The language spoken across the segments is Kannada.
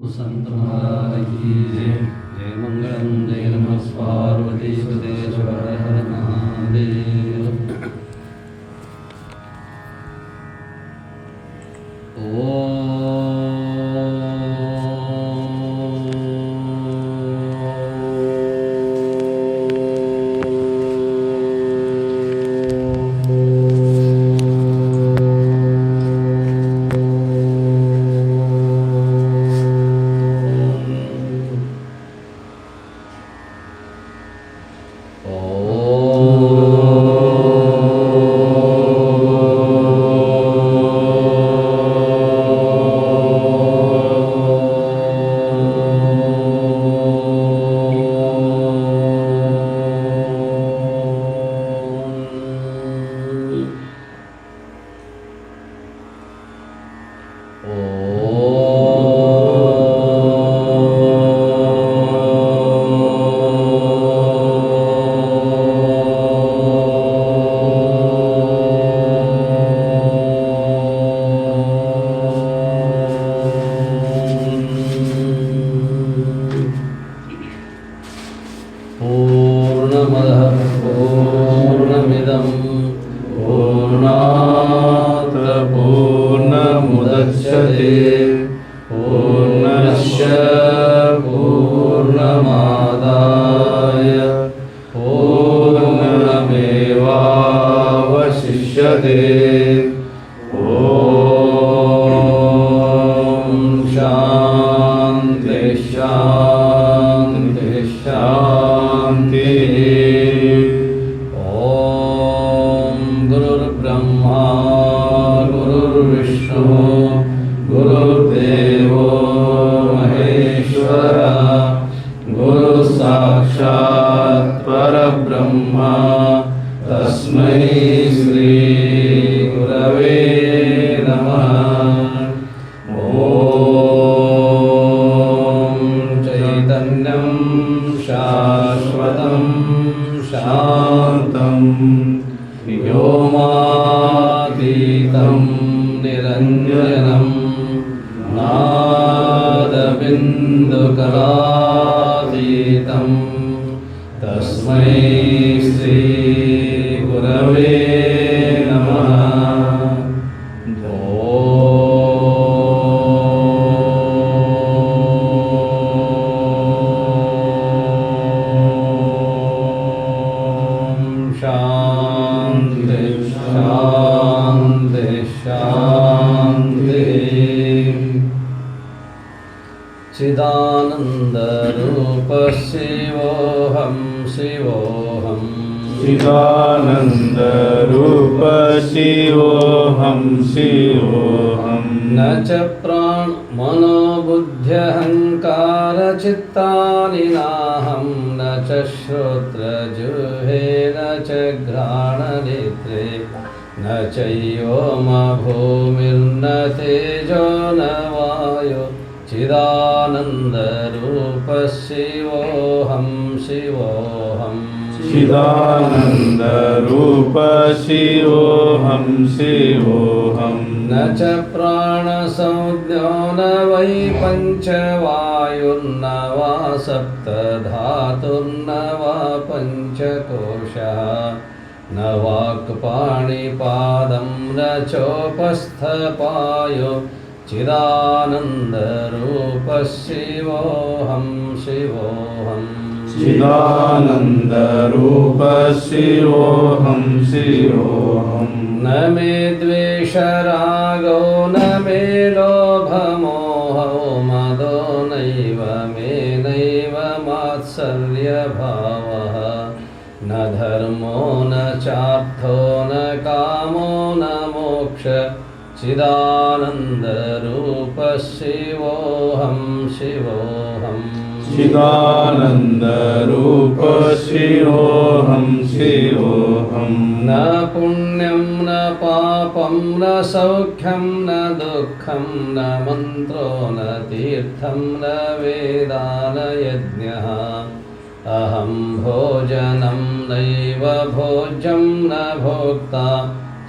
संत महाराज की जय। जय मंगलम जय नमः पार्वती पते हर हर महादेव।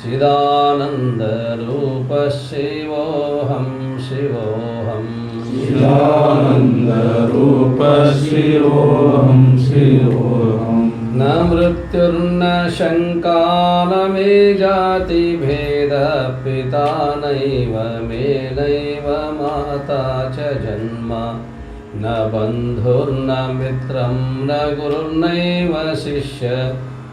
चिदानंद रूप शिवोहम शिवोहम चिदानन्दरूप शिवोऽहं शिवोऽहं न मृत्युर्न शङ्का न मे जातिभेदः पिता नैव मे नैव माता च जन्म न बन्धुर्न मित्रं न गुरुर्नैव शिष्य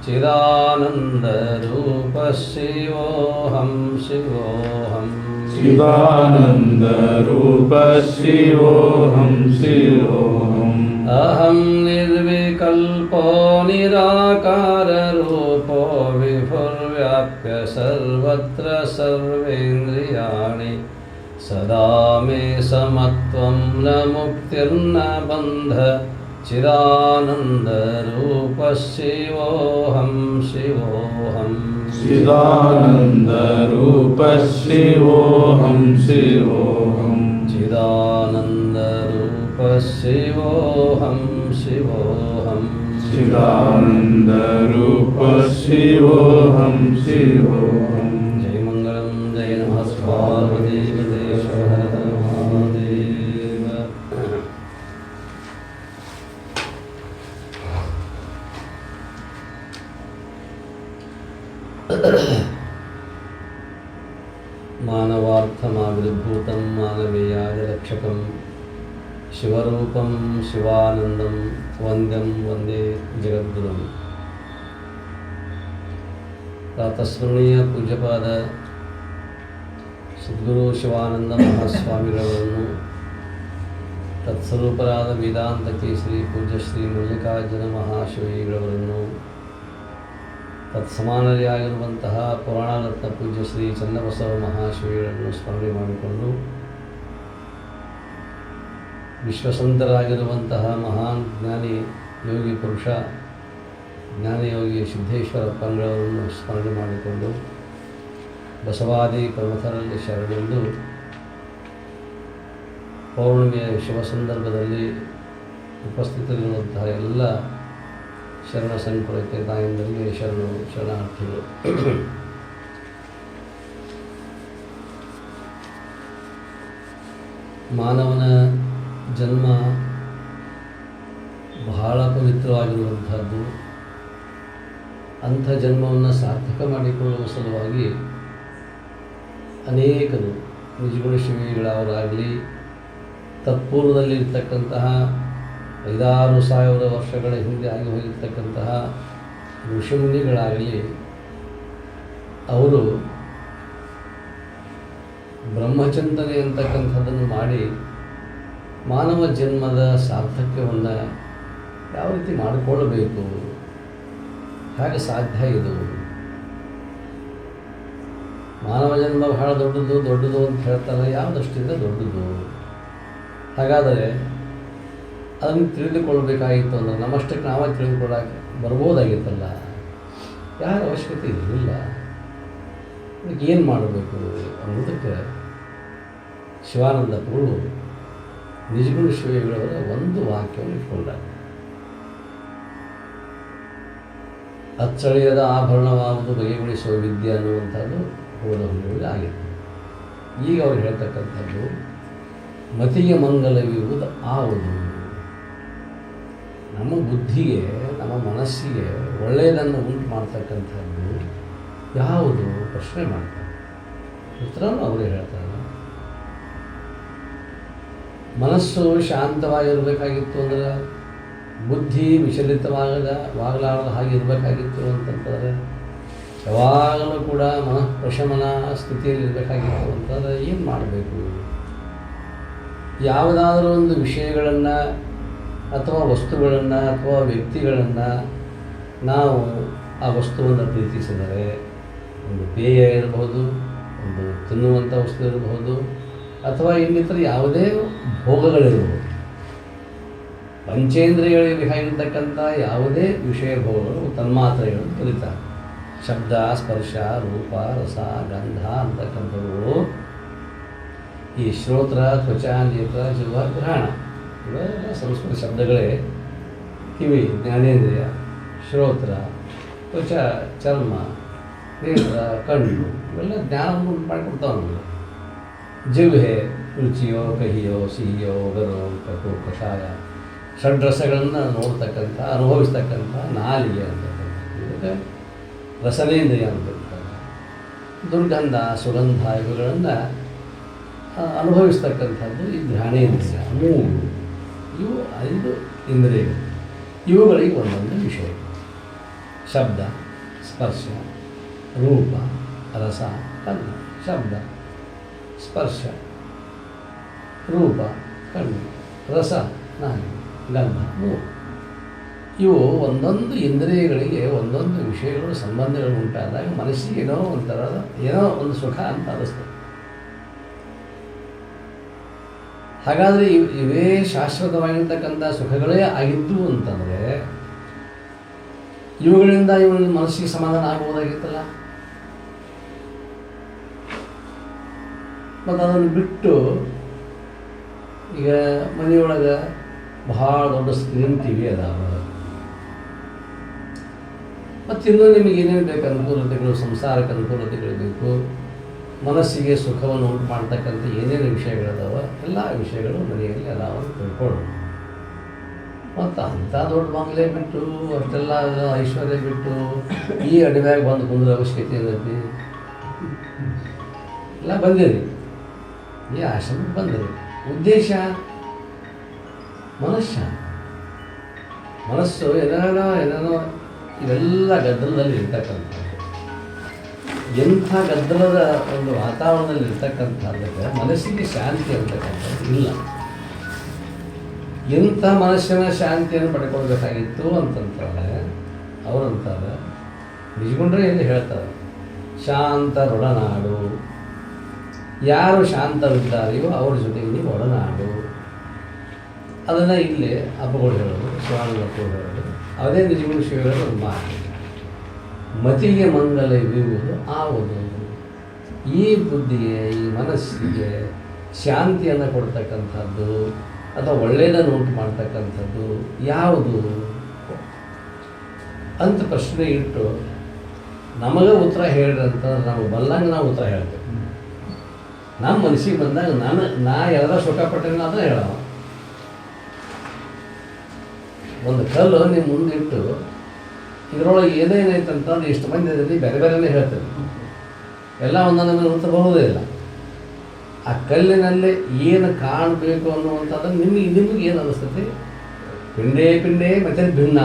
चिदानन्दरूप शिवोऽहं शिवोऽहं चिदानन्दरूप शिवोऽहं शिवोऽहम् अहं निर्विकल्पो निराकाररूपो विभुर्व्याप्य सर्वत्र सर्वेन्द्रियाणि सदा मे समत्वं न मुक्तिर्न बन्ध चिदानन्दरूप शिवोऽहं शिवोऽहं चिदानन्दरूप शिवोऽहं शिवोऽहं चिदानन्दरूप शिवोऽहं शिवोऽहं चिदानन्दरूप शिवोऽहं शिवोऽहं जय मङ्गलं जय नमः पार्वतीपते हर हर महादेव मानवार्थमाविर्भूतं मानवीयाय रक्षकं शिवरूपं शिवानन्दं वन्द्यं वन्दे जगद्गुरुं ಪ್ರಾತಸ್ಮರಣೀಯ ಪೂಜ್ಯಪಾದ ಸದ್ಗುರು ಶಿವಾನಂದ ಮಹಾಸ್ವಾಮಿಗಳವರನ್ನು ತತ್ಸ್ವರೂಪರಾದ ವೇದಾಂತ ಕೇಸರಿ ಪೂಜ್ಯ ಶ್ರೀ ಮಲ್ಲಿಕಾರ್ಜುನ ಮಹಾಶಿವೈಗಳವರನ್ನು ತತ್ಸಮಾನರಿಯಾಗಿರುವಂತಹ ಪುರಾಣರತ್ನ ಪೂಜ್ಯ ಶ್ರೀ ಚನ್ನಬಸವ ಮಹಾಶಿವೈಗಳನ್ನು ಸ್ಮರಣೆ ಮಾಡಿಕೊಂಡು ವಿಶ್ವಸಂತರಾಗಿರುವಂತಹ ಮಹಾನ್ ಜ್ಞಾನಿ ಯೋಗಿ ಪುರುಷ ಜ್ಞಾನಯೋಗಿ ಸಿದ್ದೇಶ್ವರಪ್ಪನವರನ್ನು ಸ್ಮರಣೆ ಮಾಡಿಕೊಂಡು ಬಸವಾದಿ ಪ್ರಮಥರಲ್ಲಿ ಶರಣೆಂದು ಪೌರ್ಣಿಮೆಯ ಶುಭ ಸಂದರ್ಭದಲ್ಲಿ ಉಪಸ್ಥಿತರಿರುವಂತಹ ಎಲ್ಲ ಶರಣ ಸಂಕುಲಕ್ಕೆ ತಾಯಂದರಿಗೆ ಶರಣಾರ್ಥಿಗಳು. ಮಾನವನ ಜನ್ಮ ಬಹಳ ಪವಿತ್ರವಾಗಿರುವಂಥದ್ದು. ಅಂಥ ಜನ್ಮವನ್ನು ಸಾರ್ಥಕ ಮಾಡಿಕೊಳ್ಳುವ ಸಲುವಾಗಿ ಅನೇಕರು ನಿಜಗುಣ ಶಿವಿಗಳವರಾಗಲಿ ತತ್ಪೂರ್ವದಲ್ಲಿರ್ತಕ್ಕಂತಹ 5,000-6,000 ವರ್ಷಗಳ ಹಿಂದೆ ಆಗಿ ಹೋಗಿರ್ತಕ್ಕಂತಹ ಋಷಿಮುನಿಗಳಾಗಲಿ ಅವರು ಬ್ರಹ್ಮಚಿಂತನೆ ಅಂತಕ್ಕಂಥದ್ದನ್ನು ಮಾಡಿ ಮಾನವ ಜನ್ಮದ ಸಾರ್ಥಕ್ಯವನ್ನು ಯಾವ ರೀತಿ ಮಾಡಿಕೊಳ್ಳಬೇಕು, ಹೇಗೆ ಸಾಧ್ಯ ಇದು, ಮಾನವ ಜನ್ಮ ಬಹಳ ದೊಡ್ಡದು ಅಂತ ಹೇಳ್ತಾರೆ. ಯಾವ ದೃಷ್ಟಿಯಿಂದ ದೊಡ್ಡದು? ಹಾಗಾದರೆ ಅದನ್ನು ತಿಳಿದುಕೊಳ್ಬೇಕಾಗಿತ್ತು ಅಂದರೆ ನಮ್ಮಷ್ಟಕ್ಕೆ ನಾವೇ ತಿಳಿದುಕೊಳ್ಳಕ್ಕೆ ಬರ್ಬೋದಾಗಿತ್ತಲ್ಲ. ಯಾರ ಅವಶ್ಯಕತೆ ಇರಲಿಲ್ಲ. ಅದಕ್ಕೆ ಏನು ಮಾಡಬೇಕು ಅನ್ನೋದಕ್ಕೆ ಶಿವಾನಂದಪ್ಪಗಳು ನಿಜಗುಣ ಶಿವಗಳವರ ಒಂದು ವಾಕ್ಯವನ್ನು ಇಟ್ಕೊಂಡಾರೆ. ಅಚ್ಚಳಿಯದ ಆಭರಣವಾಗುವುದು ಬಗೆಗೊಳಿಸುವ ವಿದ್ಯೆ ಅನ್ನುವಂಥದ್ದು ಹೋದ ಹುಡುಗರಿಗೆ ಆಗಿತ್ತು. ಈಗ ಅವ್ರು ಹೇಳ್ತಕ್ಕಂಥದ್ದು ಮತಿಗೆ ಮಂಗಲವಿರುವುದು ಆವುದು. ನಮ್ಮ ಬುದ್ಧಿಗೆ, ನಮ್ಮ ಮನಸ್ಸಿಗೆ ಒಳ್ಳೆಯದನ್ನು ಉಂಟು ಮಾಡ್ತಕ್ಕಂಥದ್ದು ಯಾವುದು ಪ್ರಶ್ನೆ ಮಾಡ್ತಾರೆ. ಉತ್ತರನೂ ಅವರೇ ಹೇಳ್ತಾರೆ. ಮನಸ್ಸು ಶಾಂತವಾಗಿರಬೇಕಾಗಿತ್ತು ಅಂದರೆ, ಬುದ್ಧಿ ವಿಚಲಿತವಾಗಲಾರದ ಹಾಗೆ ಇರಬೇಕಾಗಿತ್ತು ಅಂತಂತಂದರೆ, ಯಾವಾಗಲೂ ಕೂಡ ಪ್ರಶಮನ ಸ್ಥಿತಿಯಲ್ಲಿ ಇರಬೇಕಾಗಿತ್ತು ಅಂತಂದರೆ ಏನು ಮಾಡಬೇಕು? ಯಾವುದಾದ್ರೂ ಒಂದು ವಿಷಯಗಳನ್ನು ಅಥವಾ ವಸ್ತುಗಳನ್ನು ಅಥವಾ ವ್ಯಕ್ತಿಗಳನ್ನು ನಾವು ಆ ವಸ್ತುವನ್ನು ಪ್ರೀತಿಸಿದರೆ, ಒಂದು ಪೇಯ ಇರಬಹುದು, ಒಂದು ತಿನ್ನುವಂಥ ವಸ್ತು ಇರಬಹುದು, ಅಥವಾ ಇನ್ನಿತರ ಯಾವುದೇ ಭೋಗಗಳಿರ್ಬೋದು, ಪಂಚೇಂದ್ರಿಯಗಳಿಗೆ ಬೇಕಾಗಿರ್ತಕ್ಕಂಥ ಯಾವುದೇ ವಿಷಯ ಭೋಗಗಳು ತನ್ಮಾತ್ರೆಗಳು ಕರೀತಾರೆ. ಶಬ್ದ, ಸ್ಪರ್ಶ, ರೂಪ, ರಸ, ಗಂಧ ಅಂತಕ್ಕಂಥವು ಈ ಶ್ರೋತ್ರ, ತ್ವಚ, ನೇತ್ರ, ಜಿಹ್ವ, ಗ್ರಹಣ ಇವೆಲ್ಲ ಸಂಸ್ಕೃತ ಶಬ್ದಗಳೇ. ಕಿವಿ ಜ್ಞಾನೇಂದ್ರಿಯ, ಶ್ರೋತ್ರ, ತ್ವಚ ಚರ್ಮ, ನೇತ್ರ ಕಣ್ಣು, ಇವೆಲ್ಲ ಜ್ಞಾನವನ್ನು ಉಂಟು ಮಾಡಿಕೊಡ್ತಾವೆ ನಮಗೆ. ಜಿಹ್ವೆ ರುಚಿಯೋ ಕಹಿಯೋ ಸಿಹಿಯೋ ಒಗರೋ ಕಟು ಕಷಾಯ ಷಡ್ರಸಗಳನ್ನು ನೋಡ್ತಕ್ಕಂಥ ಅನುಭವಿಸ್ತಕ್ಕಂಥ ನಾಲಿಗೆ ಅಂತಕ್ಕಂಥದ್ದು ಇದಕ್ಕೆ ರಸನೇಂದ್ರಿಯ ಅಂತಿರ್ತಾರೆ. ದುರ್ಗಂಧ ಸುಗಂಧ ಇವುಗಳನ್ನು ಅನುಭವಿಸ್ತಕ್ಕಂಥದ್ದು ಈ ಘ್ರಾಣೇಂದ್ರಿಯ ಮೂಗು. ಇವು 5 ಇಂದ್ರಿಯಗಳು. ಇವುಗಳಿಗೆ ಒಂದೊಂದು ವಿಷಯ: ಶಬ್ದ, ಸ್ಪರ್ಶ, ರೂಪ, ರಸ, ಕಣ್ಣು. ಶಬ್ದ, ಸ್ಪರ್ಶ, ರೂಪ, ಕಣ್ಣು, ರಸ, ನಾಲಿಗೆ, ಗಂಧ, ಮೂಗು. ಇವು ಒಂದೊಂದು ಇಂದ್ರಿಯಗಳಿಗೆ ಒಂದೊಂದು ವಿಷಯಗಳು ಸಂಬಂಧಗಳು ಉಂಟಾದಾಗ ಮನಸ್ಸಿಗೆ ಏನೋ ಒಂದು ಸುಖ ಅಂತ ಅನ್ನಿಸ್ತದೆ. ಹಾಗಾದರೆ ಇವೇ ಶಾಶ್ವತವಾಗಿರ್ತಕ್ಕಂಥ ಸುಖಗಳೇ ಆಗಿದ್ದು ಅಂತಂದರೆ ಇವುಗಳಿಂದ ಇವನಿಗೆ ಮನಸ್ಸಿಗೆ ಸಮಾಧಾನ ಆಗ್ಬೋದಾಗಿತ್ತಲ್ಲ. ಮತ್ತು ಅದನ್ನು ಬಿಟ್ಟು ಈಗ ಮನೆಯೊಳಗೆ ಬಹಳ ದೊಡ್ಡ ಸ್ಕ್ರೀನ್ ಟಿ ವಿ ಅದಾವ, ಮತ್ತು ಇನ್ನೂ ನಿಮಗೆ ಏನೇನು ಬೇಕು ಅನುಕೂಲತೆಗಳು, ಸಂಸಾರಕ್ಕೆ ಅನುಕೂಲತೆಗಳು ಬೇಕು, ಮನಸ್ಸಿಗೆ ಸುಖವನ್ನು ಉಂಟು ಮಾಡ್ತಕ್ಕಂಥ ಏನೇನು ವಿಷಯಗಳಿದಾವ ಎಲ್ಲ ವಿಷಯಗಳು ಮನೆಯಲ್ಲಿ ಅದಾವನ್ನು ತಿಳ್ಕೊಳ್ಳೋದು. ಮತ್ತು ಅಂಥ ದೊಡ್ಡ ಬಂಗಲೆ ಬಿಟ್ಟು ಅಷ್ಟೆಲ್ಲ ಐಶ್ವರ್ಯ ಬಿಟ್ಟು ಈ ಅಡಿಮ್ಯಾಗ ಬಂದು ಕುಂದ್ರ ಅವಶ್ಯಕತೆ ಏನೈತಿ? ಎಲ್ಲ ಬಂದಿರಿ, ಈ ಆಶ್ರಮಕ್ಕೆ ಬಂದಿರಿ. ಉದ್ದೇಶ ಮನಸ್ಸು ಏನೇನೋ ಇವೆಲ್ಲ ಗದ್ದಲದಲ್ಲಿ ಇರ್ತಕ್ಕಂಥ ಎಂಥ ಗದ್ದಲದ ಒಂದು ವಾತಾವರಣದಲ್ಲಿ ಇರ್ತಕ್ಕಂಥದ್ದಕ್ಕೆ ಮನಸ್ಸಿಗೆ ಶಾಂತಿ ಅಂತಕ್ಕಂಥದ್ದು ಇಲ್ಲ. ಎಂಥ ಮನಸ್ಸಿನ ಶಾಂತಿಯನ್ನು ಪಡ್ಕೊಳ್ಬೇಕಾಗಿತ್ತು ಅಂತಂತಾರೆ ಅವರಂತಾರೆ. ನಿಜಗೊಂಡ್ರೆ ಎಲ್ಲಿ ಹೇಳ್ತಾರೆ, ಶಾಂತ ಒಡನಾಡು. ಯಾರು ಶಾಂತರಿದ್ದಾರೆಯೋ ಅವ್ರ ಜೊತೆಗೆ ನೀವು ಒಡನಾಡು. ಅದನ್ನು ಇಲ್ಲಿ ಹಬ್ಬಗಳು ಹೇಳೋದು, ಸ್ವಾಮಿಗಳು ಹೇಳೋದು, ಅದೇ ನಿಜಗುಣ ಶಿವಗಳ ಒಂದು ಮಾತು. ಮತಿಗೆ ಮಂಗಲವಿರುವುದು ಆವುದು. ಈ ಬುದ್ಧಿಗೆ, ಈ ಮನಸ್ಸಿಗೆ ಶಾಂತಿಯನ್ನು ಕೊಡ್ತಕ್ಕಂಥದ್ದು ಅಥವಾ ಒಳ್ಳೆಯದನ್ನು ಉಂಟು ಮಾಡ್ತಕ್ಕಂಥದ್ದು ಯಾವುದು ಅಂತ ಪ್ರಶ್ನೆ ಇಟ್ಟು ನಮಗೆ ಉತ್ತರ ಹೇಳ್ರಿ ಅಂತಂದ್ರೆ ನಾವು ಬಲ್ಲಂಗೆ ನಾವು ಉತ್ತರ ಹೇಳ್ತೇವೆ. ನಮ್ಮ ಮನಸ್ಸಿಗೆ ಬಂದಾಗ ನಾ ಎಲ್ಲ ಸುಖಪಟ್ಟೇನೋ ಅದನ್ನ ಹೇಳೋ. ಒಂದು ಕಲ್ಲು ನಿಮ್ಮ ಮುಂದಿಟ್ಟು ಇದರೊಳಗೆ ಏನೇನೈತೆ ಅಂತಂದ್ರೆ ಇಷ್ಟು ಮಂದಿ ಅದರಲ್ಲಿ ಬೇರೆ ಬೇರೆನೇ ಹೇಳ್ತೇವೆ, ಎಲ್ಲ ಒಂದೊಂದನ್ನು ಉತ್ತರಬಹುದೇ ಇಲ್ಲ. ಆ ಕಲ್ಲಿನಲ್ಲಿ ಏನು ಕಾಣಬೇಕು ಅನ್ನುವಂಥದ್ದು ನಿಮಗೆ ಏನು ಅನ್ನಿಸ್ತೈತಿ? ಪಿಂಡೇ ಮತ್ತು ಭಿನ್ನ.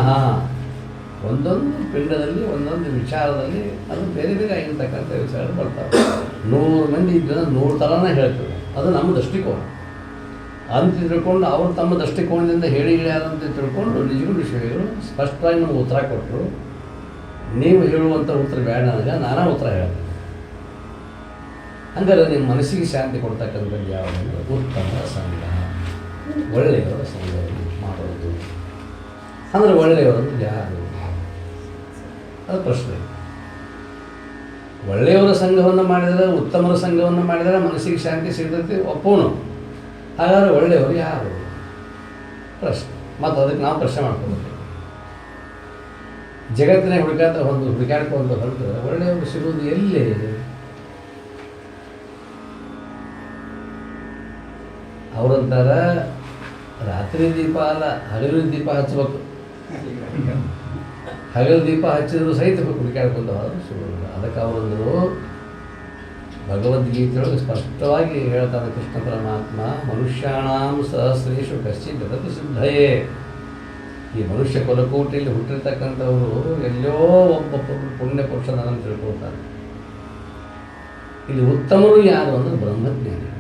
ಒಂದೊಂದು ಪಿಂಡದಲ್ಲಿ ಒಂದೊಂದು ವಿಚಾರದಲ್ಲಿ ಅದು ಬೇರೆ ಬೇರೆ ಆಗಿರ್ತಕ್ಕಂಥ ವಿಚಾರಗಳು ಬರ್ತಾವೆ. 100 ಮಂದಿ ಇದ್ದರೆ 100 ಥರನೇ ಹೇಳ್ತದೆ. ಅದು ನಮ್ಮ ದೃಷ್ಟಿಕೋನ ಅಂತ ತಿಳ್ಕೊಂಡು ಅವರು ತಮ್ಮ ದೃಷ್ಟಿಕೋನದಿಂದ ಹೇಳ್ಯಾರಂತ ತಿಳ್ಕೊಂಡು ನಿಜಗುಣ ವಿಷಯಗಳು ಸ್ಪಷ್ಟವಾಗಿ ನಮ್ಗೆ ಉತ್ತರ ಕೊಟ್ಟರು. ನೀವು ಹೇಳುವಂಥ ಉತ್ತರ ಬೇಡ, ನನಗೆ ನಾನಾ ಉತ್ತರ ಹೇಳ್ತೇನೆ. ಹಂಗಾರೆ ನಿಮ್ಮ ಮನಸ್ಸಿಗೆ ಶಾಂತಿ ಕೊಡ್ತಕ್ಕಂಥದ್ದು ಯಾವುದಂದ್ರೆ ಉತ್ತಮ ಸಂಘ, ಒಳ್ಳೆಯವರ ಸಂಘವನ್ನು ಮಾಡೋದು. ಅಂದರೆ ಒಳ್ಳೆಯವರು ಯಾರು? ಅದು ಪ್ರಶ್ನೆ. ಒಳ್ಳೆಯವರ ಸಂಘವನ್ನು ಮಾಡಿದರೆ, ಉತ್ತಮರ ಸಂಘವನ್ನು ಮಾಡಿದರೆ ಮನಸ್ಸಿಗೆ ಶಾಂತಿ ಸಿಗ್ತೈತಿ, ಒಪ್ಪೋನು. ಹಾಗಾದರೆ ಒಳ್ಳೆಯವರು ಯಾರು? ಪ್ರಶ್ನೆ. ಮತ್ತು ಅದಕ್ಕೆ ನಾವು ಪ್ರಶ್ನೆ ಮಾಡ್ಕೋಬೇಕು. ಜಗತ್ತಿನ ಹುಡುಕಾಡ್ಕೊಂಡು ಹೊರಟರೆ ಒಳ್ಳೆಯವರು ಸಿಗುವುದು ಎಲ್ಲಿ? ಅವರಂತಾರ ರಾತ್ರಿ ದೀಪ ಅಲ್ಲ, ಹಗಲು ದೀಪ ಹಚ್ಚಬೇಕು. ಹಗಲು ದೀಪ ಹಚ್ಚಿದ್ರು ಸಹಿತ ಹುಡುಕಾಡ್ಕೊಂಡು ಹೋದ್ರು ಸಿಗೋದಿಲ್ಲ. ಅದಕ್ಕೆ ಅವರಂದರು ಭಗವದ್ಗೀತೆಯೊಳಗೆ ಸ್ಪಷ್ಟವಾಗಿ ಹೇಳ್ತಾರೆ ಕೃಷ್ಣ ಪರಮಾತ್ಮ, ಮನುಷ್ಯಾಣಾಂ ಸಹಸ್ರೇಶು ಕಶ್ಚಿತ್ ಜಗತ್ತು ಸಿದ್ಧಯೇ. ಈ ಮನುಷ್ಯ ಕುಲಕೋಟಿಯಲ್ಲಿ ಹುಟ್ಟಿರ್ತಕ್ಕಂಥವರು ಎಲ್ಲೋ ಒಬ್ಬ ಪುಣ್ಯ ಪುರುಷನನ್ನು ತಿಳ್ಕೊಳ್ತಾರೆ. ಇಲ್ಲಿ ಉತ್ತಮರು ಯಾರು ಅಂದರೆ ಬ್ರಹ್ಮಜ್ಞಾನಿ.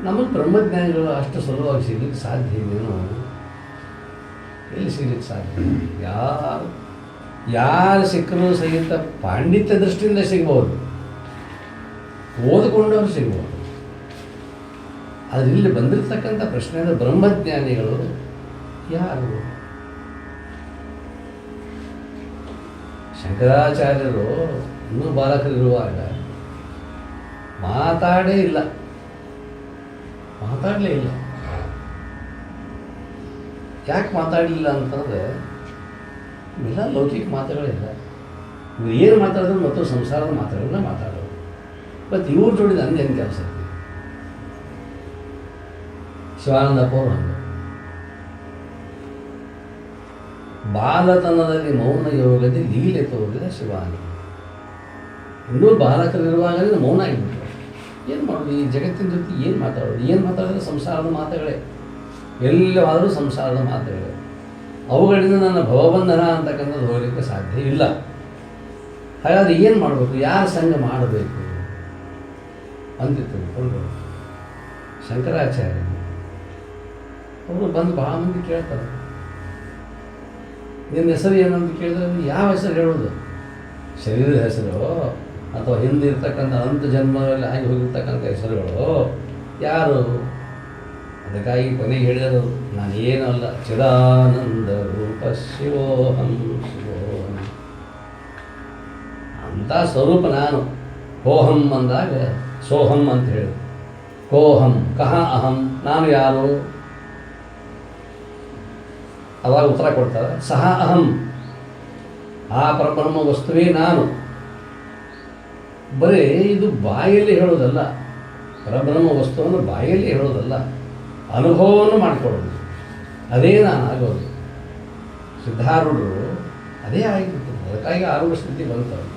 ನಮಗೆ ಬ್ರಹ್ಮಜ್ಞಾನಿಗಳು ಅಷ್ಟು ಸುಲಭವಾಗಿ ಸಿಗ್ಲಿಕ್ಕೆ ಸಾಧ್ಯ ಇದೇನೋ? ಎಲ್ಲಿ ಸಿಗ್ಲಿಕ್ಕೆ ಸಾಧ್ಯ? ಯಾರು ಸಿಕ್ಕರೂ ಸಹಿತ ಪಾಂಡಿತ್ಯ ದೃಷ್ಟಿಯಿಂದ ಸಿಗ್ಬೋದು, ಓದಿಕೊಂಡವರು ಸಿಗ್ಬೋದು. ಆದರೆ ಇಲ್ಲಿ ಬಂದಿರತಕ್ಕಂಥ ಪ್ರಶ್ನೆ ಅಂದರೆ ಬ್ರಹ್ಮಜ್ಞಾನಿಗಳು ಯಾರು? ಶಂಕರಾಚಾರ್ಯರು ಇನ್ನೂ ಬಾಲಕರಿರುವಾಗ ಮಾತಾಡಲೇ ಇಲ್ಲ. ಯಾಕೆ ಮಾತಾಡಲಿಲ್ಲ ಅಂತಂದರೆ ಎಲ್ಲ ಲೌಕಿಕ ಮಾತುಗಳಿಲ್ಲ. ಇವ್ರು ಏನು ಮಾತಾಡಿದ್ರು ಮತ್ತು ಸಂಸಾರದ ಮಾತುಗಳನ್ನ ಮಾತಾಡೋದು. ಮತ್ತು ಇವ್ರ ಜೋಡಿ ನಂದೇನು ಕೆಲಸ ಐತಿ? ಶಿವಾನಂದಪ್ಪ ಅವರು ಹಂಗೆ. ಬಾಲತನದಲ್ಲಿ ಮೌನ ಯೋಗದಲ್ಲಿ ಲೀಲೆ ತೋರಿದ ಶಿವಾನಂದ. ಇನ್ನೂ ಬಾಲಕರಿರುವಾಗಲೇ ಮೌನ ಆಗಿಬಿಟ್ರು. ಏನು ಮಾಡೋದು, ಈ ಜಗತ್ತಿನ ಜೊತೆ ಏನು ಮಾತಾಡೋದು? ಏನು ಮಾತಾಡಿದ್ರೆ ಸಂಸಾರದ ಮಾತುಗಳೇ, ಎಲ್ಲವಾದರೂ ಸಂಸಾರದ ಮಾತುಗಳೇ. ಅವುಗಳಿಂದ ನನ್ನ ಭವಬಂಧನ ಅಂತಕ್ಕಂಥದ್ದು ಹೋಗಲಿಕ್ಕೆ ಸಾಧ್ಯ ಇಲ್ಲ. ಹಾಗಾದರೆ ಏನು ಮಾಡಬೇಕು, ಯಾರ ಸಂಘ ಮಾಡಬೇಕು ಅಂತ ತಿಳ್ಕೊಂಡು ಶಂಕರಾಚಾರ್ಯ ಅವರು ಬಂದು ಭಾಳ ಮಂದಿ ಕೇಳ್ತಾರೆ, ನಿನ್ನ ಹೆಸರು ಏನಂತ ಕೇಳಿದ್ರೆ ಯಾವ ಹೆಸರು ಹೇಳೋದು? ಶರೀರದ ಹೆಸರು ಅಥವಾ ಹಿಂದಿರ್ತಕ್ಕಂಥ ಅನಂತ ಜನ್ಮಗಳಲ್ಲಿ ಆಗಿ ಹೋಗಿರ್ತಕ್ಕಂಥ ಹೆಸರುಗಳು ಯಾರು? ಅದಕ್ಕಾಗಿ ಕೊನೆಗೆ ಹೇಳಿದರು, ನಾನೇನಲ್ಲ ಚಿದಾನಂದ ರೂಪ ಶಿವೋಹಂ ಶಿವೋಹಂ ಅಂಥ ಸ್ವರೂಪ ನಾನು. ಕೋಹಂ ಅಂದಾಗ ಸೋಹಂ ಅಂತ ಹೇಳಿ, ಕೋಹಂ ಕಹ ಅಹಂ, ನಾನು ಯಾರು? ಅವಾಗ ಉತ್ತರ ಕೊಡ್ತಾರೆ, ಸಹ ಅಹಂ, ಆ ಪರಬ್ರಹ್ಮ ವಸ್ತುವೇ ನಾನು. ಬರೀ ಇದು ಬಾಯಲ್ಲಿ ಹೇಳೋದಲ್ಲ, ಪರಬ್ರಹ್ಮ ವಸ್ತುವನ್ನು ಬಾಯಲ್ಲಿ ಹೇಳೋದಲ್ಲ, ಅನುಭವವನ್ನು ಮಾಡಿಕೊಳ್ಳೋದು, ಅದೇ ನಾನು ಆಗೋದು. ಸಿದ್ಧಾರೂಢರು ಅದೇ ಆಗಿರ್ತದೆ. ಅದಕ್ಕಾಗಿ ಆರೂಢ ಸ್ಥಿತಿ ಬಂತಾರೆ.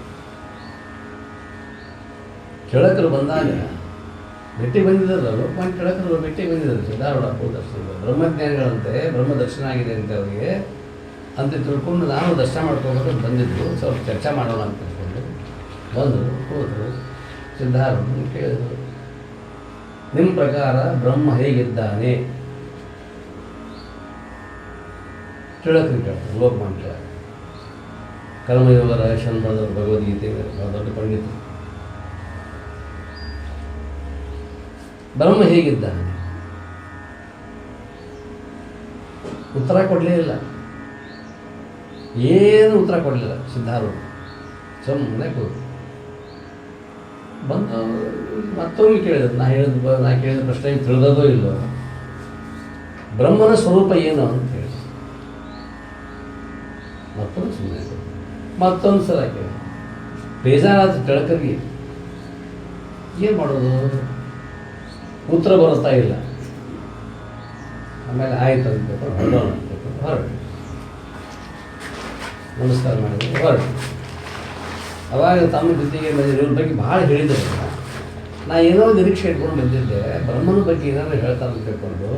ಕೆಳಕರು ಬಂದಾಗ ಭೇಟಿ ಬಂದಿದ್ದಾರಲ್ಲ, ಲೋಕಮಾನ್ಯ ಕೆಳಕರು ಭೇಟಿ ಬಂದಿದ್ದಾರೆ ಸಿದ್ಧಾರೂಢ ದರ್ಶನ. ಬ್ರಹ್ಮಜ್ಞಾನಿಗಳಂತೆ ಬ್ರಹ್ಮ ದರ್ಶನ ಆಗಿದೆ ಅಂತ ಅವರಿಗೆ ಅಂತ ತಿಳ್ಕೊಂಡು ನಾನು ದರ್ಶನ ಮಾಡ್ಕೋಬೇಕು ಬಂದಿದ್ದರು. ಸ್ವಲ್ಪ ಚರ್ಚೆ ಮಾಡೋಣ ಅಂತ ತಿಳ್ಕೊಂಡು ಬಂದರು, ಹೋದರು. ಸಿದ್ಧಾರೂಢರು ಕೇಳಿದರು, ನಿಮ್ಮ ಪ್ರಕಾರ ಬ್ರಹ್ಮ ಹೇಗಿದ್ದಾನೆ? ಕೆಳಕರು ಕೇಳ್ತಾರೆ. ಲೋಕಮಾನ್ಯ ಕೆಳಕ ಕರ್ಮಯೋಗ ರಹಸ್ಯವನ್ನು ಬರೆದವರು, ಭಗವದ್ಗೀತೆ ದೊಡ್ಡ ಪಂಡಿತರು. ಬ್ರಹ್ಮ ಹೇಗಿದ್ದಾನೆ? ಉತ್ತರ ಕೊಡಲೇ ಇಲ್ಲ, ಏನು ಉತ್ತರ ಕೊಡಲಿಲ್ಲ ಸಿದ್ಧಾರೂಢ. ಸುಮ್ಮನೆ ಕೂತು ಬಂದು ಮತ್ತೊಮ್ಮೆ ಕೇಳಿದ್ರು. ನಾ ಕೇಳಿದ ಪ್ರಶ್ನೆ ತಿಳಿದದೋ ಇಲ್ಲೋ, ಬ್ರಹ್ಮನ ಸ್ವರೂಪ ಏನು ಅಂತ ಹೇಳಿ ಮತ್ತೊಂದು ಸುಮ್ಮನೆ ಮತ್ತೊಂದು ಸಲ ಕೇಳಿ. ಬೇಜಾರಾದ ಕೆಳಕರಿಗೆ ಏನು ಮಾಡೋದು, ಉತ್ತರ ಬರುತ್ತಾ ಇಲ್ಲ. ಆಮೇಲೆ ಆಯಿತು ಅಂತ ಹೊರಡೋಣ ಅಂತ ಹೊರಟು, ನಮಸ್ಕಾರ ಮಾಡಿದ್ರು, ಹೊರಟು. ಅವಾಗ ತಮ್ಮ ಜೊತೆಗೆ ಇವ್ರ ಬಗ್ಗೆ ಭಾಳ ಹೇಳಿದ್ರು. ನಾ ಏನೋ ನಿರೀಕ್ಷೆ ಇಟ್ಕೊಂಡು ಬಂದಿದ್ದೆ, ಬ್ರಹ್ಮನ ಬಗ್ಗೆ ಏನಾದ್ರು ಹೇಳ್ತಾರೆ ಅಂತ ತಿಳ್ಕೊಂಡು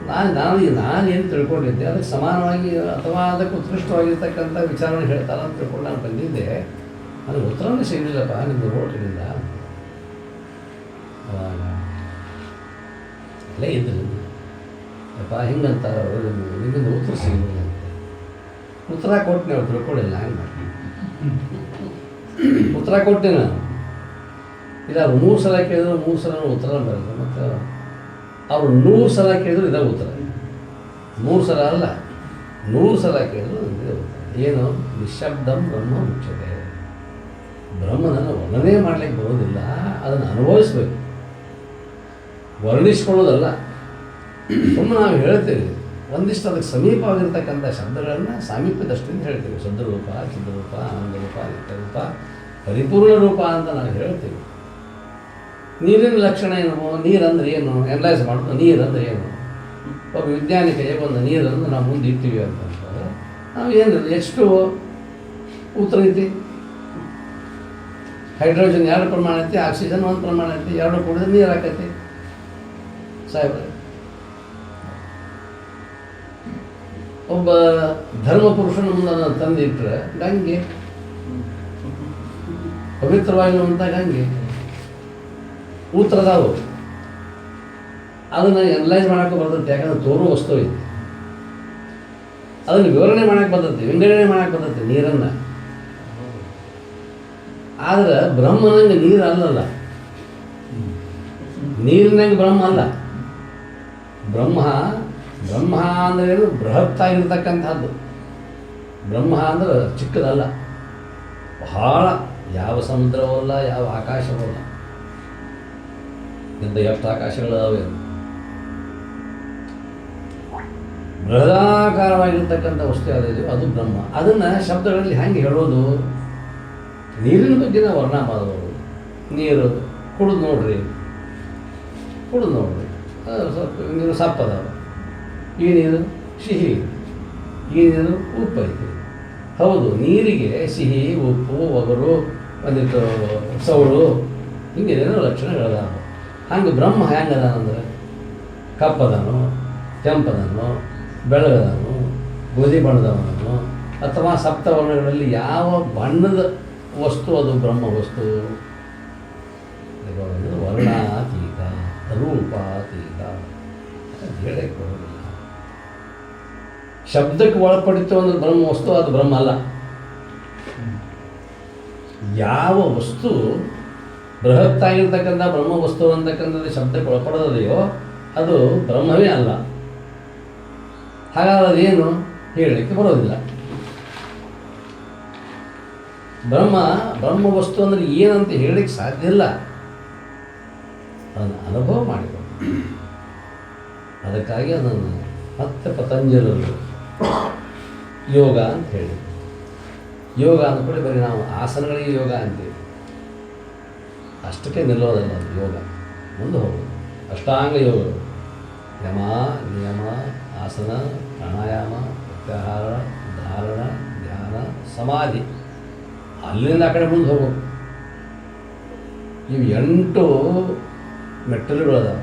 ನಾನೇನು ತಿಳ್ಕೊಂಡಿದ್ದೆ ಅದಕ್ಕೆ ಸಮಾನವಾಗಿ ಅಥವಾ ಅದಕ್ಕೆ ಉತ್ಕೃಷ್ಟವಾಗಿರ್ತಕ್ಕಂಥ ವಿಚಾರವನ್ನು ಹೇಳ್ತಾರೆ ಅಂತ ತಿಳ್ಕೊಂಡು ನಾನು ಬಂದಿದ್ದೆ. ನನಗೆ ಉತ್ತರನೇ ಸಿಗಲಿಲ್ಲಪ್ಪ ನಿಮ್ಮದು ರೋಟಿನಿಂದ. ಅವಾಗ ಅಲ್ಲೇ ಇದ್ರು ಅಪ್ಪ ಹಿಂಗಂತ ನಿಮ್ಮಿಂದ ಉತ್ತರ ಸಿಗಲಿಲ್ಲ ಅಂತ. ಉತ್ತರ ಕೊಟ್ಟು ನೀವು ತಿಳ್ಕೊಳ್ಳಿಲ್ಲ, ಹಂಗೆ ಮಾಡಿ ಉತ್ತರ ಕೊಟ್ಟೆ ನಾನು. ಇಲ್ಲ ಅವ್ರು 3 ಸಲ ಕೇಳಿದ್ರು 3 ಸಲ ಉತ್ತರ ಬರಲ್ಲ. ಮತ್ತು ಅವರು 100 ಸಲ ಕೇಳಿದ್ರು ಇದೇ ಉತ್ತರ. 3 ಸಲ ಅಲ್ಲ, 100 ಸಲ ಕೇಳಿದ್ರು ಇದೇ ಉತ್ತರ. ಏನು? ನಿಶಬ್ದಂ ಬ್ರಹ್ಮ ಮುಖ್ಯತೆ. ಬ್ರಹ್ಮನನ್ನು ವರ್ಣನೆ ಮಾಡಲಿಕ್ಕೆ ಬರೋದಿಲ್ಲ, ಅದನ್ನು ಅನುಭವಿಸ್ಬೇಕು, ವರ್ಣಿಸ್ಕೊಳ್ಳೋದಲ್ಲ. ಸುಮ್ಮನೆ ನಾವು ಹೇಳ್ತೇವೆ, ಒಂದಿಷ್ಟು ಅದಕ್ಕೆ ಸಮೀಪವಾಗಿರ್ತಕ್ಕಂಥ ಶಬ್ದಗಳನ್ನು ಸಾಮೀಪ್ಯದಷ್ಟಿಂದ ಹೇಳ್ತೇವೆ. ಶಬ್ದರೂಪ, ಚಿತ್ರರೂಪ, ಆನಂದರೂಪ, ನಿತ್ಯರೂಪ, ಪರಿಪೂರ್ಣ ರೂಪ ಅಂತ ನಾವು ಹೇಳ್ತೀವಿ. ನೀರಿನ ಲಕ್ಷಣ ಏನು? ನೀರಂದ್ರೆ ಏನು? ಎನಲೈಸ್ ಮಾಡೋದು. ನೀರಂದ್ರೆ ಏನು? ಒಬ್ಬ ವಿಜ್ಞಾನಿ ಕೈಗೆ ಬಂದ ನೀರನ್ನು ನಾವು ಮುಂದೆ ಇರ್ತೀವಿ ಅಂತಂದ್ರೆ ನಾವು ಏನು ಎಷ್ಟು ಉತ್ತರ ಐತಿ? ಹೈಡ್ರೋಜನ್ 2 ಪ್ರಮಾಣ ಐತಿ, ಆಕ್ಸಿಜನ್ 1 ಪ್ರಮಾಣ ಐತಿ, 2 ಕೂಡಿದ್ರೆ ನೀರು ಹಾಕೈತಿ ಸಾಹೇಬ್ರೆ. ಒಬ್ಬ ಧರ್ಮ ಪುರುಷನ ಮುಂದೆ ತಂದು ಇಟ್ಟರೆ ಗಂಗೆ, ಪವಿತ್ರವಾಗಿರುವಂಥ ಗಂಗೆ ಉತ್ತರದಾವು. ಅದನ್ನು ಎನಲೈಸ್ ಮಾಡೋಕ್ಕೆ ಬರ್ತೈತಿ, ಯಾಕಂದ್ರೆ ತೋರುವ ವಸ್ತು ಐತಿ. ಅದನ್ನು ವಿವರಣೆ ಮಾಡೋಕ್ಕೆ ಬರ್ತೈತಿ, ವಿಂಗಡಣೆ ಮಾಡೋಕ್ಕೆ ಬರ್ತೈತಿ ನೀರನ್ನು. ಆದ್ರೆ ಬ್ರಹ್ಮನಂಗೆ ನೀರು ಅಲ್ಲಲ್ಲ, ನೀರಿನಂಗೆ ಬ್ರಹ್ಮ ಅಲ್ಲ. ಬ್ರಹ್ಮ ಅಂದ್ರೇನು? ಬೃಹತ್ತಾಗಿರ್ತಕ್ಕಂಥದ್ದು. ಬ್ರಹ್ಮ ಅಂದ್ರೆ ಚಿಕ್ಕದಲ್ಲ, ಬಹಳ. ಯಾವ ಸಮುದ್ರವೂ ಅಲ್ಲ, ಯಾವ ಆಕಾಶವೂ ಅಲ್ಲ. ಇಂಥ ಎಷ್ಟು ಆಕಾಶಗಳವೆ, ಬೃಹದಾಕಾರವಾಗಿರ್ತಕ್ಕಂಥ ವಸ್ತು ಯಾವುದಿದೆಯೋ ಅದು ಬ್ರಹ್ಮ. ಅದನ್ನು ಶಬ್ದಗಳಲ್ಲಿ ಹೆಂಗೆ ಹೇಳೋದು? ನೀರಿನ ಬಗ್ಗೆ ನಾವು ವರ್ಣ ಮಾಡೋದು. ನೀರು ಕುಡಿದು ನೋಡ್ರಿ, ಸ್ವಲ್ಪ ನೀರು ಸಪ್ಪದಾವ, ಈ ನೀರು ಸಿಹಿ, ಈ ನೀರು ಉಪ್ಪು ಐತಿ. ಹೌದು, ನೀರಿಗೆ ಸಿಹಿ, ಉಪ್ಪು, ಒಗರು, ಒಂದಿಟ್ಟು ಸೌಳು, ಹಿಂಗೇನೇನೋ ಲಕ್ಷಣಗಳದಾವ. ಹಂಗೆ ಬ್ರಹ್ಮ ಹೆಂಗದ ಅಂದ್ರೆ ಕಪ್ಪದನು, ಕೆಂಪದನು, ಬೆಳಗದನು, ಗೋಧಿ ಬಣ್ಣದವನನು, ಅಥವಾ ಸಪ್ತವರ್ಣಗಳಲ್ಲಿ ಯಾವ ಬಣ್ಣದ ವಸ್ತು ಅದು ಬ್ರಹ್ಮ ವಸ್ತು? ವರ್ಣಾತೀತ, ರೂಪಾತೀತ, ಹೇಳಕ್ಕೆ ಬರೋದಿಲ್ಲ. ಶಬ್ದಕ್ಕೆ ಒಳಪಡಿತು ಅಂದ್ರೆ ಬ್ರಹ್ಮ ವಸ್ತು, ಅದು ಬ್ರಹ್ಮ ಅಲ್ಲ. ಯಾವ ವಸ್ತು ಬೃಹತ್ತಾಗಿರ್ತಕ್ಕಂಥ ಬ್ರಹ್ಮ ವಸ್ತು ಅಂತಕ್ಕಂಥದ್ದು ಶಬ್ದಕ್ಕೆ ಒಳಪಡೋದೆಯೋ ಅದು ಬ್ರಹ್ಮವೇ ಅಲ್ಲ. ಹಾಗಾದ್ರೆ ಅದೇನು ಹೇಳಲಿಕ್ಕೆ ಬರೋದಿಲ್ಲ. ಬ್ರಹ್ಮ ವಸ್ತು ಅಂದರೆ ಏನಂತ ಹೇಳಲಿಕ್ಕೆ ಸಾಧ್ಯ ಇಲ್ಲ. ಅದನ್ನು ಅನುಭವ ಮಾಡಿಕೊಂಡು, ಅದಕ್ಕಾಗಿ ಅದನ್ನು ಮತ್ತೆ ಪತಂಜಲರು ಯೋಗ ಅಂತ ಹೇಳಿ, ಯೋಗ ಅಂದ್ಕೊಳ್ಳಿ ಬರೀ ನಾವು ಆಸನಗಳಿಗೆ ಯೋಗ ಅಂತೀವಿ, ಅಷ್ಟಕ್ಕೆ ನಿಲ್ಲೋದಲ್ಲ. ಅದು ಯೋಗ ಮುಂದೆ ಹೋಗೋದು. ಅಷ್ಟಾಂಗ ಯೋಗಗಳು, ಯಮ, ನಿಯಮ, ಆಸನ, ಪ್ರಾಣಾಯಾಮ, ಪ್ರತ್ಯಾಹಾರ, ಧಾರಣ, ಧ್ಯಾನ, ಸಮಾಧಿ, ಅಲ್ಲಿಂದ ಆ ಕಡೆ ಮುಂದೆ ಹೋಗೋದು. ಇವು 8 ಮೆಟ್ಟಲುಗಳದಾವ.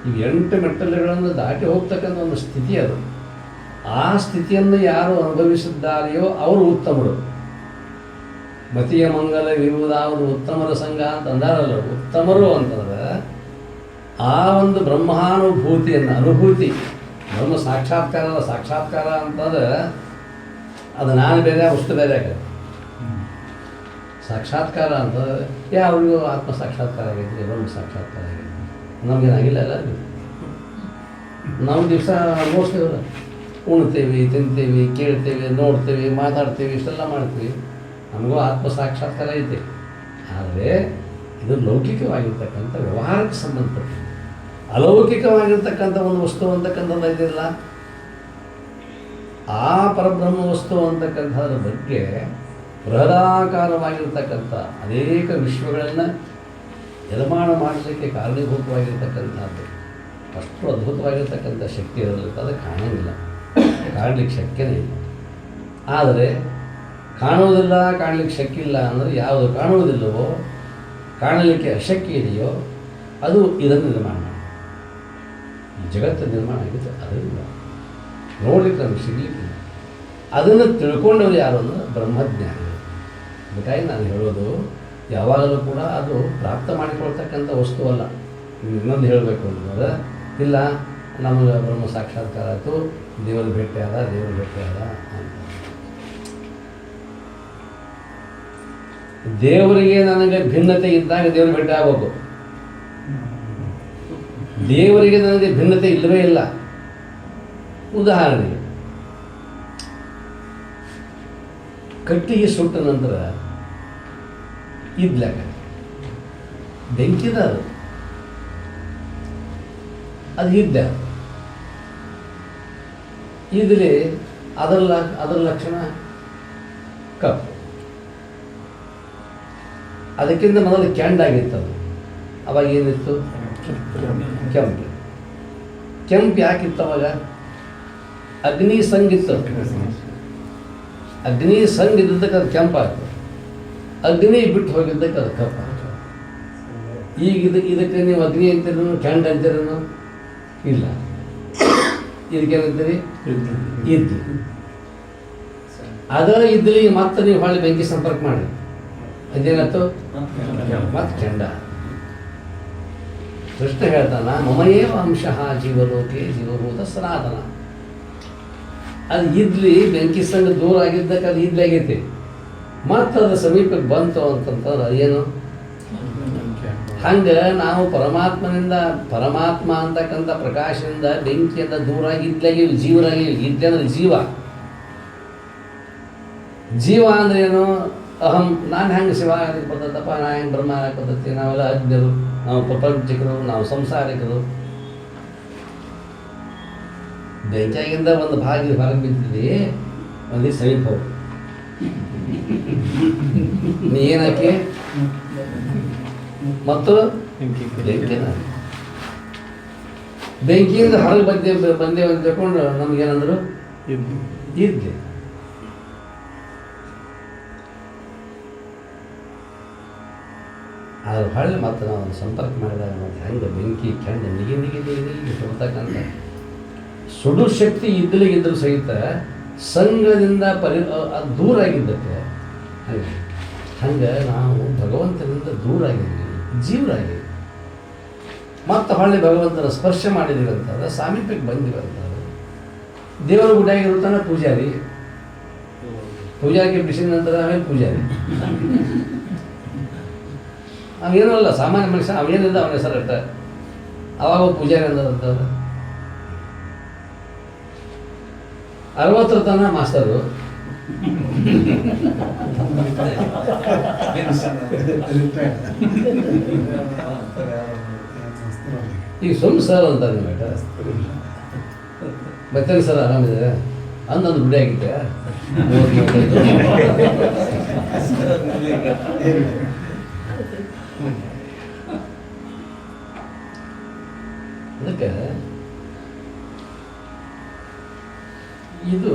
ಇವು 8 ಮೆಟ್ಟಲುಗಳನ್ನು ದಾಟಿ ಹೋಗ್ತಕ್ಕಂಥ ಒಂದು ಸ್ಥಿತಿ ಅದು. ಆ ಸ್ಥಿತಿಯನ್ನು ಯಾರು ಅನುಭವಿಸಿದ್ದಾರೆಯೋ ಅವರು ಉತ್ತಮರು. ಮತಿಯ ಮಂಗಲ ವಿರುವುದಾವುದು ಉತ್ತಮರ ಸಂಘ ಅಂತ ಅಂದಾರಲ್ಲ. ಉತ್ತಮರು ಅಂತಂದ್ರೆ ಆ ಒಂದು ಬ್ರಹ್ಮಾನುಭೂತಿಯನ್ನು, ಅನುಭೂತಿ, ಬ್ರಹ್ಮ ಸಾಕ್ಷಾತ್ಕಾರ ಅಂತಂದ್ರೆ ಅದು ನಾನು ಬೇರೆ, ವಸ್ತು ಬೇರೆ ಆಗ ಸಾಕ್ಷಾತ್ಕಾರ ಅಂತಂದ್ರೆ ಯಾರಿಗೂ ಆತ್ಮ ಸಾಕ್ಷಾತ್ಕಾರ ಆಗೈತಿ, ಬ್ರಹ್ಮ ಸಾಕ್ಷಾತ್ಕಾರ ಆಗೈತಿ. ನಮಗೇನಾಗಿಲ್ಲ. ಎಲ್ಲರಿಗೂ ನಾವು ದಿವಸ ಅನುಭವಿಸ್ತೇವಲ್ಲ, ಉಣ್ತೇವೆ, ತಿಂತೇವೆ, ಕೇಳ್ತೇವೆ, ನೋಡ್ತೇವೆ, ಮಾತಾಡ್ತೇವೆ, ಇಷ್ಟೆಲ್ಲ ಮಾಡ್ತೀವಿ. ನಮಗೂ ಆತ್ಮ ಸಾಕ್ಷಾತ್ಕಾರ ಐತೆ. ಆದರೆ ಇದು ಲೌಕಿಕವಾಗಿರ್ತಕ್ಕಂಥ ವ್ಯವಹಾರಕ್ಕೆ ಸಂಬಂಧಪಟ್ಟಿದೆ. ಅಲೌಕಿಕವಾಗಿರ್ತಕ್ಕಂಥ ಒಂದು ವಸ್ತು ಅಂತಕ್ಕಂಥದ್ದು ಐತಿಲ್ಲ, ಆ ಪರಬ್ರಹ್ಮ ವಸ್ತು ಅಂತಕ್ಕಂಥದ್ರ ಬಗ್ಗೆ ಬೃಹದಾಕಾರವಾಗಿರ್ತಕ್ಕಂಥ ಅನೇಕ ವಿಶ್ವಗಳನ್ನು ನಿರ್ಮಾಣ ಮಾಡಲಿಕ್ಕೆ ಕಾರಣೀಭೂತವಾಗಿರ್ತಕ್ಕಂಥದ್ದು ಅಷ್ಟು ಅದ್ಭುತವಾಗಿರ್ತಕ್ಕಂಥ ಶಕ್ತಿ ಇರೋದ್ರಿಂದ ಅದು ಕಾಣೋಂಗಿಲ್ಲ, ಕಾಣಲಿಕ್ಕೆ ಶಕ್ಯನೇ ಇಲ್ಲ. ಆದರೆ ಕಾಣುವುದಿಲ್ಲ, ಕಾಣಲಿಕ್ಕೆ ಶಕ್ಯ ಇಲ್ಲ ಅಂದರೆ ಯಾವುದು ಕಾಣುವುದಿಲ್ಲವೋ, ಕಾಣಲಿಕ್ಕೆ ಅಶಕ್ಯ ಇದೆಯೋ ಅದು ಇದನ್ನು ನಿರ್ಮಾಣ ಮಾಡಿ. ಈ ಜಗತ್ತು ನಿರ್ಮಾಣ ಆಗಿತ್ತು ಅದರಿಂದ ನೋಡ್ಲಿಕ್ಕೆ ನಮಗೆ ಸಿಗಲಿಕ್ಕಿಲ್ಲ. ಅದನ್ನು ತಿಳ್ಕೊಂಡವ್ರು ಯಾರು ಅಂದರೆ ಬ್ರಹ್ಮಜ್ಞಾನಿಗಳು. ಅದಕ್ಕಾಗಿ ನಾನು ಹೇಳೋದು, ಯಾವಾಗಲೂ ಕೂಡ ಅದು ಪ್ರಾಪ್ತ ಮಾಡಿಕೊಳ್ತಕ್ಕಂಥ ವಸ್ತು ಅಲ್ಲ. ಇನ್ನೊಂದು ಹೇಳಬೇಕು ಅಂತಂದ್ರೆ, ಇಲ್ಲ ನಮಗೆ ಬ್ರಹ್ಮ ಸಾಕ್ಷಾತ್ಕಾರ ಆಯಿತು, ದೇವರು ಭೇಟಿ ಆದ ಅಂತ. ದೇವರಿಗೆ ನನಗೆ ಭಿನ್ನತೆ ಇದ್ದಾಗ ದೇವರು ಭೇಟಿ ಆಗಬೇಕು. ದೇವರಿಗೆ ನನಗೆ ಭಿನ್ನತೆ ಇಲ್ಲವೇ ಇಲ್ಲ. ಉದಾಹರಣೆಗೆ, ಕಟ್ಟಿಗೆ ಸುಟ್ಟ ನಂತರ ಇದ್ಲಾಗ ಬೆಂಕಿದ ಅದು ಇದ್ದ ಇದ್ರೆ ಅದರ ಲಕ್ಷಣ ಕಪ್ಪು. ಅದಕ್ಕಿಂತ ಮೊದಲು ಕೆಂಡಾಗಿತ್ತು. ಅದು ಅವಾಗ ಏನಿತ್ತು? ಕೆಂಪು. ಕೆಂಪು ಯಾಕಿತ್ತು ಅವಾಗ? ಅಗ್ನಿ ಸಂಗಿತ್ತು. ಅಗ್ನಿ ಸಂಗ್ ಇದ್ದಕ್ಕೆ ಅದು ಕೆಂಪಾಗ್ತದೆ, ಅಗ್ನಿ ಬಿಟ್ಟು ಹೋಗಿದ್ದಕ್ಕೆ ಅದು ಕಪ್ಪಾಗ್ತದೆ. ಈಗ ಇದಕ್ಕೆ ನೀವು ಅಗ್ನಿ ಅಂತೀರೇನು, ಕೆಂಡ ಅಂತೀರೇನು? ಇಲ್ಲ. ಇದಕ್ಕೇನಂತೀರಿ? ಇದ್ದು. ಅದ ಇದ್ದಲ್ಲಿ ಮತ್ತೆ ನೀವು ಹೊಳ್ಳಿ ಬೆಂಕಿ ಸಂಪರ್ಕ ಮಾಡಿ, ಅದೇನಾಯ್ತು? ಮತ್ತೆ ಕೆಂಡ. ಕೃಷ್ಣ ಹೇಳ್ತಾನ, ಮಮಯೇವ ಅಂಶಃ ಜೀವಲೋಕೆ ಜೀವಭೂತ ಸನಾತನ. ಅದು ಇದ್ಲಿ ಬೆಂಕಿ ಸಂಗ ದೂರ ಆಗಿದ್ದಕ್ಕೆ ಅದು ಇದ್ಲಾಗೈತಿ. ಮತ್ತು ಅದು ಸಮೀಪಕ್ಕೆ ಬಂತು ಅಂತಂತಂದ್ರೆ ಏನು? ಹಂಗೆ ನಾವು ಪರಮಾತ್ಮ ಅಂತಕ್ಕಂಥ ಪ್ರಕಾಶದಿಂದ ಬೆಂಕಿಯಿಂದ ದೂರ ಇದ್ಲಾಗಿ ಜೀವರಾಗಿ. ಇದ್ಲೆ ಅಂದ್ರೆ ಜೀವ ಅಂದ್ರೆ ಏನು? ಅಹಂ, ನಾನು ಹೆಂಗೆ ಶಿವ ಆಗಲಿಕ್ಕೆ ಬರ್ತದಪ್ಪ, ನಾ ಹೆಂಗೆ ಬ್ರಹ್ಮ ಆಗಕ್ಕೆ ಬರ್ತೈತಿ, ನಾವೆಲ್ಲ ಅಜ್ಞರು, ನಾವು ಪ್ರಪಂಚಿಕರು, ನಾವು ಸಂಸಾರಿಕರು. ಬೆಂಕಿಯಾಗಿಂದ ಒಂದು ಭಾಗ ಹೊರಗೆ ಬಿದ್ದಿದ್ವಿ, ಒಂದು ಸಮೀಪ ಹೋಗಿ ನೀ ಏನಾಕಿ ಮತ್ತು ಬೆಂಕಿನ ಬೆಂಕಿಯಿಂದ ಹೊರಗೆ ಬಂದೇವು ಅಂತ ತಿಳ್ಕೊಂಡು ನಮಗೇನಂದ್ರು ಇದ್ಲಿ. ಆದ್ರೆ ಹೊಳ್ಳಿ ಮತ್ತು ನಾವು ಸಂಪರ್ಕ ಮಾಡಿದಾಗ ಮತ್ತು ಹೆಂಗೆ ಬೆಂಕಿ ಕೆಂಡ ನಿಗಿ ಸುಡ್ತಕ್ಕಂಥ ಸುಡು ಶಕ್ತಿ ಇದ್ದಲಿಗಿದ್ದರೂ ಸಹಿತ ಸಂಘದಿಂದ ಅದು ದೂರ ಆಗಿದ್ದಕ್ಕೆ ಹಂಗೆ ನಾವು ಭಗವಂತನಿಂದ ದೂರ ಆಗಿದ್ದೀವಿ, ಜೀವರಾಗಿದ್ದೀವಿ. ಮತ್ತು ಹೊಳ್ಳಿ ಭಗವಂತನ ಸ್ಪರ್ಶ ಮಾಡಿದ್ದೀವಿ ಅಂತಂದ್ರೆ ಸಾಮೀಪ್ಯಕ್ಕೆ ಬಂದಿವಿ ಅಂತಂದ್ರೆ ದೇವರ ಗುಡಿಯಾಗಿರುತ್ತಾನೆ ಪೂಜಾರಿ, ಪೂಜಾರಿಗೆ ಬಿಸಿದ ನಂತರ ಆಮೇಲೆ ಪೂಜಾರಿ. ಅವೇನೂ ಅಲ್ಲ, ಸಾಮಾನ್ಯ ಮನುಷ್ಯ ಅವೇನಿಲ್ಲ, ಅವನ ಹೆಸರು ಇಟ್ಟ ಅವಾಗ ಪೂಜಾರಿ ಅಂತಂದ್ರೆ 60 ತನ ಮಾಸ್ತರು, ಈಗ ಸುಮ್ ಸರ್ ಅಂತಾರೆ ನೀವು ಬೇಟ ಮತ್ತೆ ಸರ್ ಆರಾಮಿದೆ ಅಂದೊಂದು ಗುಡಿ ಆಗಿದ್ದೆ. ಅದಕ್ಕೆ ಇದು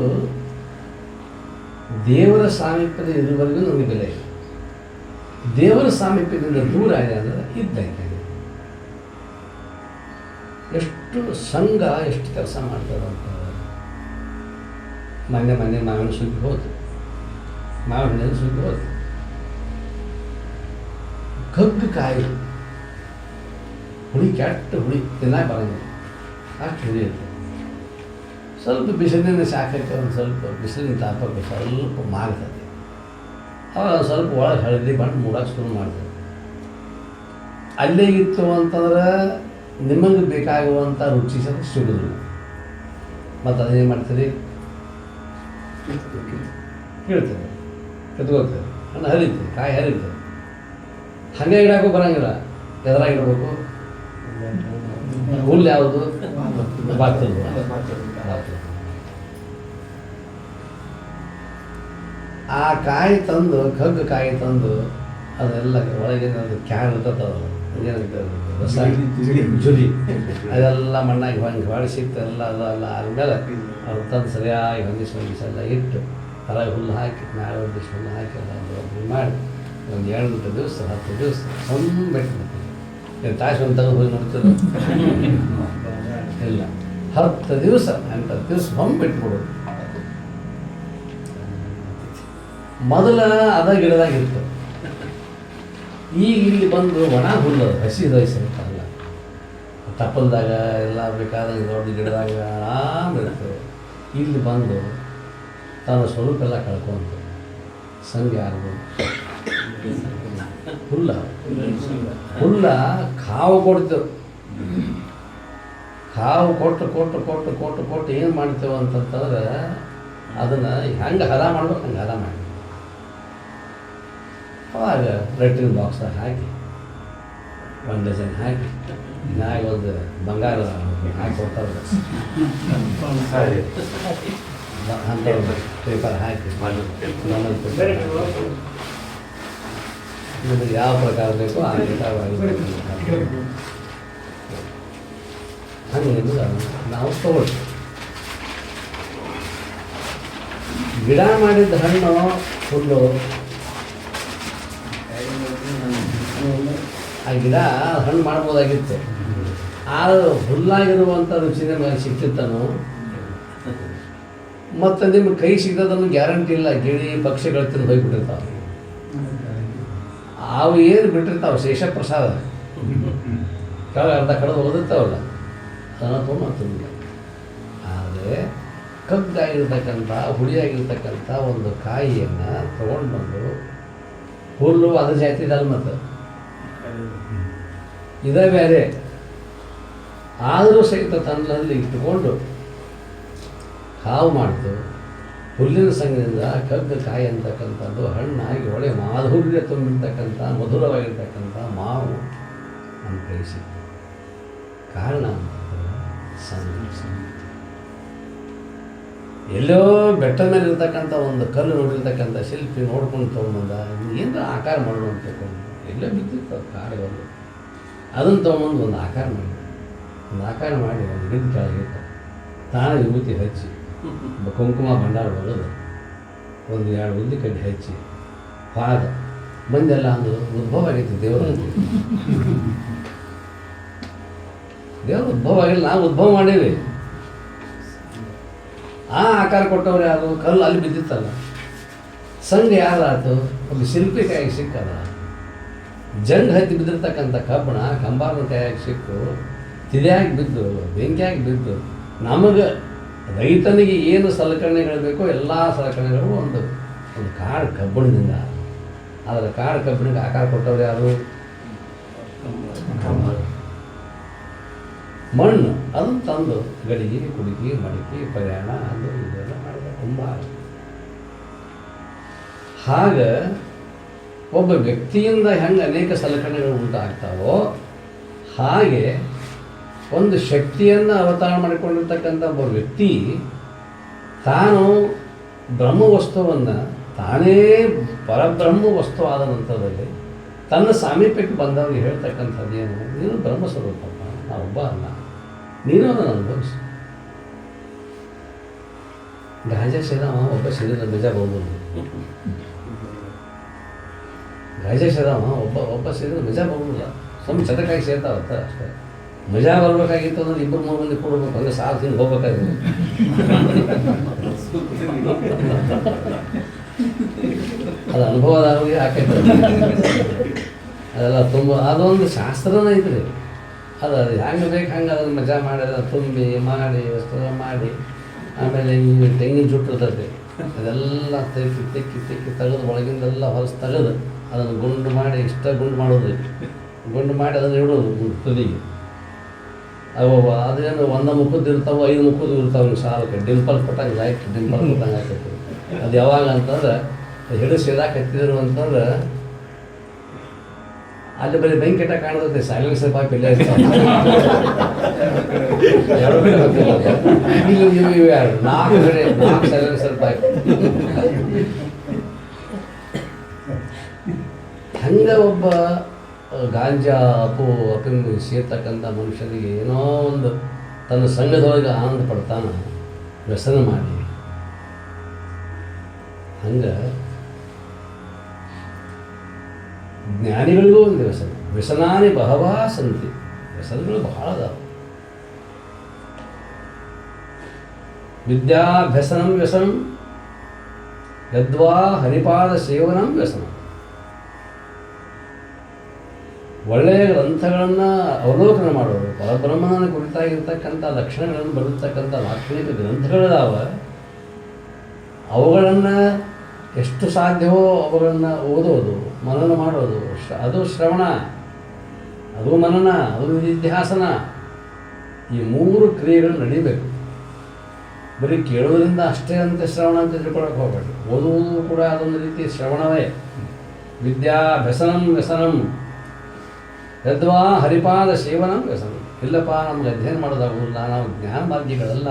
ದೇವರ ಸಾಮೀಪ್ಯದ ಇದುವರೆಗೂ ನಮಗೆ ಬೆಲೆ ಇಲ್ಲ. ದೇವರ ಸಾಮೀಪ್ಯದಿಂದ ದೂರ ಆಗಿದೆ ಅಂದರೆ ಇದ್ದಾಗಿದೆ. ಎಷ್ಟು ಸಂಘ ಎಷ್ಟು ಕೆಲಸ ಮಾಡ್ತಾರೆ ಅಂತ. ಮೊನ್ನೆ ಮಾವಿನ ಸುಗ್ಗಿ ಹೋತು, ಮಾವಿನ ಹಣ್ಣಿನ ಸುಗ್ಗಿ ಹೋತು. ಕಗ್ಗು ಕಾಯಿ ಹುಳಿ, ಕೆಟ್ಟ ಹುಳಿ ತಿನ್ನಾಕ ಬರಂಗಿಲ್ಲ, ಅಷ್ಟು ಹುಳಿ ಇರ್ತದೆ. ಸ್ವಲ್ಪ ಬಿಸಿಲಿನ ಶಾಖಕ್ಕೆ ಒಂದು ಸ್ವಲ್ಪ ಬಿಸಿಲಿನ ತಾಪಕ್ಕೆ ಸ್ವಲ್ಪ ಮಾರ್ತದೆ. ಅವಾಗ ಸ್ವಲ್ಪ ಒಳಗೆ ಹಳದಿ ಬಣ್ಣ ಮೂಡಕ್ಕೆ ಶುರು ಮಾಡ್ತದೆ. ಅಲ್ಲೇ ಇತ್ತು ಅಂತಂದ್ರೆ ನಿಮಗೆ ಬೇಕಾಗುವಂಥ ರುಚಿ ಸಹ ಸಿಗೋದಿಲ್ಲ. ಮತ್ತು ಅದೇನು ಮಾಡ್ತೀರಿ, ಕೀಳ್ತದೆ, ಕಿತ್ಕೋಗ್ತದೆ, ಹಣ್ಣು ಹರಿತದೆ, ಕಾಯಿ ಹರಿತದೆ. ಹಾಗೆ ಇಡಕ್ಕೂ ಬರೋಂಗಿಲ್ಲ. ಎದುರಾಗಿಡ್ಬೇಕು, ಹುಲ್ಲು ಯಾವುದು ಬಾಗ್ತದೆ. ಆ ಕಾಯಿ ತಂದು, ಕಗ್ಗು ಕಾಯಿ ತಂದು ಅದೆಲ್ಲ ಒಳಗಿನ ಕ್ಯಾನ್ ಇರ್ತದಲ್ಲ, ರಸ ಜುಲಿ ಅದೆಲ್ಲ ಮಣ್ಣಾಗಿ ಹೊಳಿಸಿತ್ತು ಎಲ್ಲ. ಅದೆಲ್ಲ ಆದಮೇಲೆ ಅವ್ರು ತಂದು ಸರಿಯಾಗಿ ಹೊಂದಿಸೆಲ್ಲ ಇಟ್ಟು ಹೊರಗೆ ಹುಲ್ಲು ಹಾಕಿ ನಾಳೆ ಒಂದಿಷ್ಟು ಹುಲ್ಲು ಹಾಕಿ ಎಲ್ಲ ಮಾಡಿ ಒಂದು 8 ದಿವಸ 10 ದಿವಸ ಬಿಟ್ಟು ತಾಸು ಒಂದು ತೆಗೆದು ಹೋಗಿ ನೋಡ್ತಿದ್ರು ಇಲ್ಲ, 10 ದಿವಸ 8 ದಿವಸ ಬಿಟ್ಬಿಡೋದು. ಮೊದಲ ಅದ ಗಿಡದಾಗಿತ್ತು, ಈಗ ಇಲ್ಲಿ ಬಂದು ಒಣ ಹುಲ್ಲು ಹಸಿ ಅಲ್ಲ, ತಪ್ಪಲ್ದಾಗ ಎಲ್ಲ ಬೇಕಾದಂಗೆ ದೊಡ್ಡ ಗಿಡದಾಗ ಆರಾಮಿರ್ತದೆ. ಇಲ್ಲಿ ಬಂದು ತನ್ನ ಸ್ವರೂಪ ಎಲ್ಲ ಕಳ್ಕೊಂತು. ಸಂಗೆ ಆಗ್ಬೋದು ಹುಲ್ಲ ಕಾವು ಕೊಡ್ತೇವೆ. ಕಾವು ಕೊಟ್ಟು ಏನು ಮಾಡ್ತೇವೆ ಅಂತಂತಂದ್ರೆ ಅದನ್ನು ಹೆಂಗೆ ಹದ ಮಾಡ್ಬೇಕು ಹಂಗೆ ಹದ ಮಾಡಿ ಅವಾಗ ಲೆಟ್ರಿನ್ ಬಾಕ್ಸ್ದಾಗ ಹಾಕಿ 1 ಡಜನ್ ಹಾಕಿ ಮ್ಯಾಗ ಒಂದು ಬಂಗಾರ ಹಾಕಿ ಕೊಡ್ತಾರೆ, ಅಂತ ಪೇಪರ್ ಹಾಕಿ ನಿಮಗೆ ಯಾವ ಪ್ರಕಾರ ಬೇಕೋ ಆ ಪ್ರಕಾರ ಹಂಗೆ ನಾವು ತಗೊಳ್ತೀವಿ. ಗಿಡ ಮಾಡಿದ ಹಣ್ಣು ಫುಲ್ಲು ಆ ಗಿಡ ಹಣ್ಣು ಮಾಡ್ಬೋದಾಗಿತ್ತು, ಆದರೂ ಹುಲ್ಲಾಗಿರುವಂಥ ರುಚಿ ನಮಗೆ ಸಿಕ್ತಿತ್ತನು. ಮತ್ತು ನಿಮ್ಗೆ ಕೈ ಸಿಗೋದನ್ನು ಗ್ಯಾರಂಟಿ ಇಲ್ಲ. ಗಿಳಿ ಪಕ್ಷಿಗಳು ತಿಂದು ಹೋಗಿಬಿಟ್ಟಿರ್ತಾವೆ. ಅವು ಏನು ಬಿಟ್ಟಿರ್ತಾವೆ ಶೇಷ ಪ್ರಸಾದ ಕೆಳಗೆ ಅರ್ಧ ಕಳೆದು ಓದಿರ್ತಾವಲ್ಲ, ಅದನ್ನು ತೊಗೊಂಡು. ಆದರೆ ಕಗ್ಗಾಗಿರ್ತಕ್ಕಂಥ ಹುಳಿಯಾಗಿರ್ತಕ್ಕಂಥ ಒಂದು ಕಾಯಿಯನ್ನು ತೊಗೊಂಡು ಬಂದು ಹುಲ್ಲು ಅದ್ರ ಜಾತಿ ಇದಲ್ಲ, ಮತ್ತು ಇದೇ ಬೇರೆ. ಆದರೂ ಸಹಿತ ತನ್ನಲ್ಲಿ ಇಟ್ಟುಕೊಂಡು ಕಾವು ಮಾಡ್ತು. ಹುಲ್ಲಿನ ಸಂಘದಿಂದ ಕಗ್ಗ ಕಾಯಿ ಅಂತಕ್ಕಂಥದ್ದು ಹಣ್ಣಾಗಿ ಒಳ್ಳೆ ಮಾಧುರ್ಯ ತುಂಬಿರ್ತಕ್ಕಂಥ ಮಧುರವಾಗಿರ್ತಕ್ಕಂಥ ಮಾವು ನಮ್ಮ ಕೈ ಸಿಕ್ತು. ಕಾರಣ ಅಂತಂದ್ರೆ ಸಂಘ. ಎಲ್ಲೋ ಬೆಟ್ಟ ಮೇಲೆ ಇರ್ತಕ್ಕಂಥ ಒಂದು ಕಲ್ಲು ನೋಡಿರ್ತಕ್ಕಂಥ ಶಿಲ್ಪಿ ನೋಡ್ಕೊಂಡು ತೊಗೊಂಬಂದ, ಏನರ ಆಕಾರ ಮಾಡೋಣ ಅಂತ ತಗೊಂಡು ಎಲ್ಲೋ ಬಿದ್ದಿತ್ತು ಕಾಡುಗಳು. ಅದನ್ನು ತೊಗೊಂಬಂದು ಒಂದು ಆಕಾರ ಮಾಡಿ ಒಂದು ಗಿಡ ಕೆಳಗೆ ತಾನೇ ವಿಭೂತಿ ಹಚ್ಚಿ ಕುಂಕುಮ ಭಂಡಾರ ಬರೋದು ಒಂದು 2 ಉದ್ದಿ ಕಡ್ಡಿ ಹಚ್ಚಿ ಪಾದ ಬಂದೆಲ್ಲ ಅಂದು ಉದ್ಭವ ಆಗೈತಿ ದೇವರು ಉದ್ಭವ ಆಗಿಲ್ಲ, ನಾವು ಉದ್ಭವ ಮಾಡೀವಿ. ಆ ಆಕಾರ ಕೊಟ್ಟವ್ರು ಯಾರು? ಕಲ್ಲು ಅಲ್ಲಿ ಬಿದ್ದಿತ್ತಲ್ಲ, ಸಂಘ ಯಾರಾಯ್ತು? ಒಂದು ಶಿಲ್ಪಿ ಕೈಯಾಗಿ ಸಿಕ್ಕದ. ಜಂಗ್ ಹತ್ತಿ ಬಿದ್ದಿರ್ತಕ್ಕಂಥ ಕಬ್ಬಣ ಕಂಬಾರನ ಕೈಯಾಗಿ ಸಿಕ್ಕು ತಿರಿಯಾಗಿ ಬಿದ್ದು ಬೆಂಕಿಯಾಗಿ ಬಿದ್ದು ನಮಗೆ ರೈತನಿಗೆ ಏನು ಸಲಕರಣೆಗಳು ಬೇಕೋ ಎಲ್ಲ ಸಲಕರಣೆಗಳು ಒಂದು ಕಾಡು ಕಬ್ಬಣದಿಂದ. ಆದರೆ ಕಾಡು ಕಬ್ಬಿಣಕ್ಕೆ ಆಕಾರ ಕೊಟ್ಟವ್ರು ಯಾರು? ಮಣ್ಣು ಅದನ್ನು ತಂದು ಗಡಿಗೆ ಕುಡುಕಿ ಮಡಿಕೆ ಪ್ರಯಾಣ ಅದು ಇದೆಲ್ಲ ಮಾಡಿದ ತುಂಬ. ಹಾಗೆ ಒಬ್ಬ ವ್ಯಕ್ತಿಯಿಂದ ಹೆಂಗೆ ಅನೇಕ ಸಲಕರಣೆಗಳು ಉಂಟಾಗ್ತಾವೋ ಹಾಗೆ ಒಂದು ಶಕ್ತಿಯನ್ನು ಅವತಾರ ಮಾಡಿಕೊಂಡಿರ್ತಕ್ಕಂಥ ಒಬ್ಬ ವ್ಯಕ್ತಿ ತಾನು ಬ್ರಹ್ಮವಸ್ತುವನ್ನು ತಾನೇ ಪರಬ್ರಹ್ಮ ವಸ್ತು ಆದ ನಂತರದಲ್ಲಿ ತನ್ನ ಸಾಮೀಪ್ಯಕ್ಕೆ ಬಂದವರಿಗೆ ಹೇಳ್ತಕ್ಕಂಥದ್ದು ಏನು? ನೀನು ಬ್ರಹ್ಮಸ್ವರೂಪಪ್ಪ, ನಾವೊಬ್ಬ ಅಲ್ಲ, ನೀನು ಅದನ್ನು ಅನುಭವಿಸಿ. ಗಾಂಜಾ ಸೇದವ ಒಬ್ಬ ಸೇರಿದ ನಿಜ ಬಹುದಿಲ್ಲ. ಗಾಂಜಾ ಸೇದವ ಒಬ್ಬ ಸೇರಿದ ನಿಜ ಬಹುದಿಲ್ಲ. ಸ್ವಲ್ಪ ಚಟಕಾಗಿ ಸೇರ್ತಾವತ್ತ ಅಷ್ಟೇ. ಮಜಾ ಬರ್ಬೇಕಾಗಿತ್ತು ಅಂದ್ರೆ 2-3 ಮಂದಿ ಕೊಡ್ಬೇಕು, ಹಂಗೆ ಸಾಲು ತಿಂದು ಹೋಗ್ಬೇಕಾಗಿದೆ. ಅದು ಅನುಭವದವ್ರಿಗೆ ಹಾಕೈತೆ. ಅದೆಲ್ಲ ತುಂಬ ಅದೊಂದು ಶಾಸ್ತ್ರನೇ ಐತ್ರಿ. ಅದು ಹೆಂಗೆ ಬೇಕು ಹಂಗೆ ಅದನ್ನು ಮಜಾ ಮಾಡಿ ಅದನ್ನು ತುಂಬಿ ಮಾಡಿ ವಸ್ತು ಮಾಡಿ ಆಮೇಲೆ ಈ ತೆಂಗಿನ ಜುಟ್ಟು ಇರ್ತೈತಿ ಅದೆಲ್ಲ ತೆಕ್ಕಿ ತೆಗೆದು ಒಳಗಿಂದೆಲ್ಲ ಹೊಲಸು ತೆಗೆದು ಅದನ್ನು ಗುಂಡು ಮಾಡಿ ಗುಂಡು ಮಾಡೋದು, ಗುಂಡು ಮಾಡಿ ಅದನ್ನು ಇಡೋದು ತುದಿಗೆ. ಅದೇನು 1 ಮುಖದ್ದು ಇರ್ತಾವೆ, 5 ಮುಖದ್ದು ಇರ್ತಾವೆ. ಸಾಲಕ್ಕೆ ಡಿಂಪಲ್ ಕೊಟ್ಟಂಗೆ ಲೈಟ್ ಡಿಂಪಲ್ ಕೊಟ್ಟಂಗೆ ಆಗ್ತೈತಿ. ಅದು ಯಾವಾಗ ಅಂತಂದ್ರೆ ಹಿಡಿದು ಸೇದಾಕತ್ತಿದ್ರು ಅಂತಂದ್ರೆ ಅಲ್ಲಿ ಬರೀ ಬೆಂಕಿ ಇಟ್ಟ ಕಾಣ್ತೈತಿ, ಸೈಲೆನ್ಸರ್ ಪಾಯ್ಪ್ ಇಲ್ಲೇ ಇರ್ತಾವೆ. 2 ಕಡೆ ಗೊತ್ತಿಲ್ಲ, ಇವು 4 ಕಡೆ 4 ಸೈಲೆನ್ಸರ್ ಪಾಯ್ಪ್. ಹಂಗೆ ಒಬ್ಬ ಗಾಂಜಾ ಅಪಿಂದು ಸೇರ್ತಕ್ಕಂಥ ಮನುಷ್ಯನಿಗೆ ಏನೋ ಒಂದು ತನ್ನ ಸಂಘದೊಳಗೆ ಆನಂದ ಪಡ್ತಾನೆ ವ್ಯಸನ ಮಾಡಿ. ಹಂಗೆ ಜ್ಞಾನಿಗಳಿಗೂ ಒಂದು ವ್ಯಸನಾನಿ ಬಹವಾ ಸಂತಿ. ವ್ಯಸನಗಳು ಬಹಳ ಅದಾವ. ವಿದ್ಯಾಭ್ಯಸನಂ ವ್ಯಸನಂ ಯದ್ವಾ ಹರಿಪಾದ ಸೇವನಂ ವ್ಯಸನಂ. ಒಳ್ಳೆಯ ಗ್ರಂಥಗಳನ್ನು ಅವಲೋಕನ ಮಾಡೋದು, ಪರಬ್ರಹ್ಮನ ಕುರಿತಾಗಿರ್ತಕ್ಕಂಥ ಲಕ್ಷಣಗಳನ್ನು ಬರತಕ್ಕಂಥ ದಾರ್ಶನಿಕ ಗ್ರಂಥಗಳಿದಾವ. ಅವುಗಳನ್ನು ಎಷ್ಟು ಸಾಧ್ಯವೋ ಅವುಗಳನ್ನು ಓದೋದು, ಮನನ ಮಾಡೋದು. ಅದು ಶ್ರವಣ, ಅದು ಮನನ, ಅದು ನಿಧಿಧ್ಯಾಸನ. ಈ 3 ಕ್ರಿಯೆಗಳು ನಡೀಬೇಕು. ಬರೀ ಕೇಳೋದ್ರಿಂದ ಅಷ್ಟೇ ಅಂತ ಶ್ರವಣ ಅಂತ ತಿಳ್ಕೊಳಕ್ಕೆ ಹೋಗಬೇಡಿ. ಓದುವುದು ಕೂಡ ಅದೊಂದು ರೀತಿ ಶ್ರವಣವೇ. ವಿದ್ಯಾಭ್ಯಸನಂ ವ್ಯಸನಂ ಯದ್ವಾ ಹರಿಪಾದ ಸೇವನಂ ವ್ಯಸನಂ. ಇಲ್ಲಪ್ಪ ನಮ್ಗೆ ಅಧ್ಯಯನ ಮಾಡೋದಾಗುವುದಿಲ್ಲ, ನಾವು ಜ್ಞಾನ ಮಾರ್ಗಿಗಳಲ್ಲ.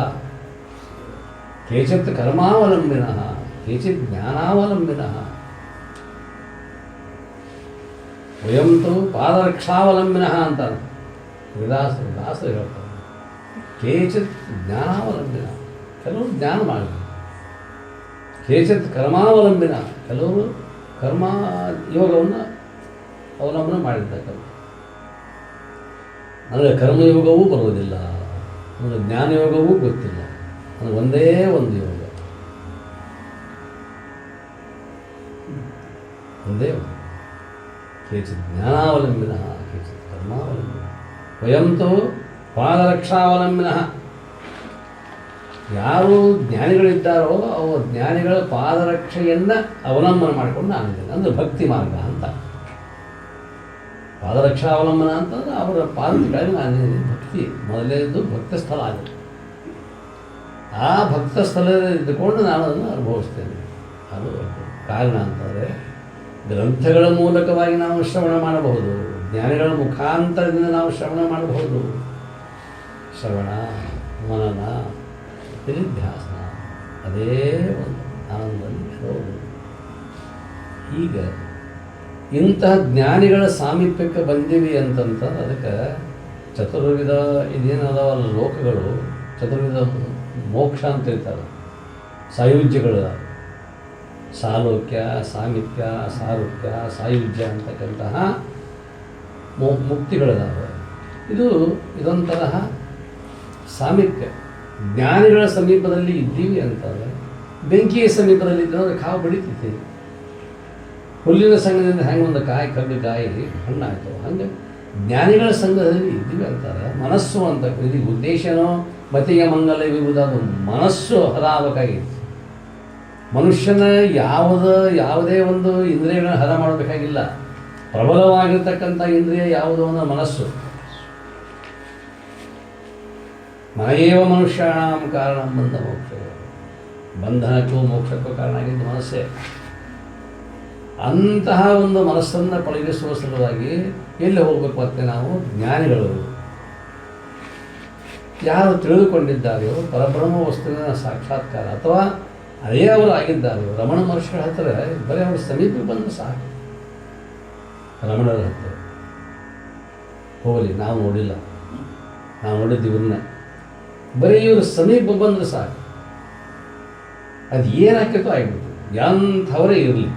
ಕೇಚಿತ್ ಕರ್ಮಾವಲಂಬಿನಃ ಕೇಚಿತ್ ಜ್ಞಾನಾವಲಂಬಿನಃ ವಯಂತು ಪಾದರಕ್ಷಾವಲಂಬಿನಃ ಅಂತಾರೆ ದಾಸರು ಹೇಳ್ತಾರೆ. ಕೇಚಿತ್ ಜ್ಞಾನಾವಲಂಬಿನ, ಕೆಲವರು ಜ್ಞಾನ ಮಾಡಿ. ಕೇಚಿತ್ ಕರ್ಮಾವಲಂಬಿನ, ಕೆಲವರು ಕರ್ಮ ಯೋಗವನ್ನು ಅವಲಂಬನೆ ಮಾಡಿರ್ತಕ್ಕಂಥ. ನನಗೆ ಕರ್ಮಯೋಗವೂ ಬರೋದಿಲ್ಲ, ನನಗೆ ಜ್ಞಾನಯೋಗವೂ ಗೊತ್ತಿಲ್ಲ, ನನಗೆ ಒಂದೇ ಒಂದು ಯೋಗ, ಒಂದೇ ಒಂದು. ಕೇಚಿತ್ ಜ್ಞಾನಾವಲಂಬಿನ ಕೇಚಿತ್ ಕರ್ಮಾವಲಂಬಿನ ವಯಂತು ಪಾದರಕ್ಷಾವಲಂಬಿನ. ಯಾರು ಜ್ಞಾನಿಗಳಿದ್ದಾರೋ ಅವು ಜ್ಞಾನಿಗಳ ಪಾದರಕ್ಷೆಯನ್ನು ಅವಲಂಬನೆ ಮಾಡಿಕೊಂಡು ನಾನಿದ್ದೇನೆ. ಅಂದರೆ ಭಕ್ತಿ ಮಾರ್ಗ ಅಂತ. ಪಾದರಕ್ಷಾ ಅವಲಂಬನ ಅಂತಂದ್ರೆ ಅವರ ಪಾದಗಳಲ್ಲಿ ನಾನಿದ್ದೇನೆ. ಭಕ್ತಿ ಮೊದಲೇದು ಭಕ್ತ ಸ್ಥಳ ಆಗಿದೆ. ಆ ಭಕ್ತ ಸ್ಥಳದಲ್ಲಿ ಇದ್ದುಕೊಂಡು ನಾನು ಅದನ್ನು ಅನುಭವಿಸ್ತೇನೆ. ಅದು ಕಾರಣ ಅಂತಂದರೆ ಗ್ರಂಥಗಳ ಮೂಲಕವಾಗಿ ನಾವು ಶ್ರವಣ ಮಾಡಬಹುದು, ಜ್ಞಾನಿಗಳ ಮುಖಾಂತರದಿಂದ ನಾವು ಶ್ರವಣ ಮಾಡಬಹುದು. ಶ್ರವಣ, ಮನನ, ನಿಧಿಧ್ಯಾಸನ ಅದೇ ಒಂದು ಆನಂದದಲ್ಲಿ ಇರೋದು. ಈಗ ಇಂತಹ ಜ್ಞಾನಿಗಳ ಸಾಮೀಪ್ಯಕ್ಕೆ ಬಂದೀವಿ ಅಂತಂತಂದ್ರೆ ಅದಕ್ಕೆ ಚತುರ್ವಿಧ ಇದೇನದಾವಲ್ಲ ಲೋಕಗಳು, ಚತುರ್ವಿಧ ಮೋಕ್ಷ ಅಂತ ಹೇಳ್ತಾರೆ, ಸಾಯುಜ್ಯಗಳು, ಸಾಲೋಕ್ಯ, ಸಾಮೀಪ್ಯ, ಸಾರೂಪ್ಯ, ಸಾಯುಜ್ಯ ಅಂತಕ್ಕಂತಹ ಮುಕ್ತಿಗಳಿದಾವೆ. ಇದೊಂಥರ ಸಾಮೀಪ್ಯ. ಜ್ಞಾನಿಗಳ ಸಮೀಪದಲ್ಲಿ ಇದ್ದೀವಿ ಅಂತಂದರೆ, ಬೆಂಕಿಯ ಸಮೀಪದಲ್ಲಿ ಇದ್ದರೆ ಕಾವು ಬಡಿತೈತಿ. ಹುಲ್ಲಿನ ಸಂಘದಿಂದ ಹೆಂಗೆ ಒಂದು ಕಾಯಿ ಕಡ್ಡು ಕಾಯಿ ಹಣ್ಣಾಯ್ತು, ಹಂಗೆ ಜ್ಞಾನಿಗಳ ಸಂಘದಲ್ಲಿ ಇದ್ದೀವಿ ಅಂತಾರೆ. ಮನಸ್ಸು ಅಂತ ಇದು ಉದ್ದೇಶನೋ ಮತಿಯ ಮಂಗಲ ವಿಭುದಾದ ಮನಸ್ಸು ಹರಾಗಬೇಕಾಗಿತ್ತು. ಮನುಷ್ಯನ ಯಾವುದೇ ಒಂದು ಇಂದ್ರಿಯಗಳನ್ನ ಹರ ಮಾಡಬೇಕಾಗಿಲ್ಲ. ಪ್ರಬಲವಾಗಿರ್ತಕ್ಕಂಥ ಇಂದ್ರಿಯ ಯಾವುದೋ ಒಂದು ಮನಸ್ಸು. ಮನೆಯೇವ ಮನುಷ್ಯಾಣಾಂ ಕಾರಣ ಬಂಧ ಮೋಕ್ಷ, ಬಂಧನಕ್ಕೂ ಮೋಕ್ಷಕ್ಕೂ ಕಾರಣ ಆಗಿದ್ದು ಮನಸ್ಸೇ. ಅಂತಹ ಒಂದು ಮನಸ್ಸನ್ನು ಪಳಗಿಸುವ ಸಲುವಾಗಿ ಎಲ್ಲಿ ಹೋಗ್ಬೇಕು ಮತ್ತೆ ನಾವು ಜ್ಞಾನಿಗಳು ಯಾರು ತಿಳಿದುಕೊಂಡಿದ್ದಾರೆಯೋ ಪರಬ್ರಹ್ಮ ವಸ್ತುವಿನ ಸಾಕ್ಷಾತ್ಕಾರ ಅಥವಾ ಅದೇ ಅವರು ಆಗಿದ್ದಾರೆಯೋ, ರಮಣ ಮಹರ್ಷಿಗಳ ಹತ್ತಿರ ಬರೀ ಅವ್ರ ಸಮೀಪಕ್ಕೆ ಬಂದು ಸಾಕು. ರಮಣರ ಹತ್ತಿರ ಹೋಗಲಿ, ನಾವು ನೋಡಿಲ್ಲ, ನಾವು ನೋಡಿದ್ದು ಇವ್ರನ್ನ, ಬರೀ ಇವರು ಸಮೀಪ ಬಂದರೆ ಸಾಕು. ಅದು ಏನಾಕಿತೋ ಆಗಿಬಿಡ್ತು, ಎಂಥವರೇ ಇರಲಿ.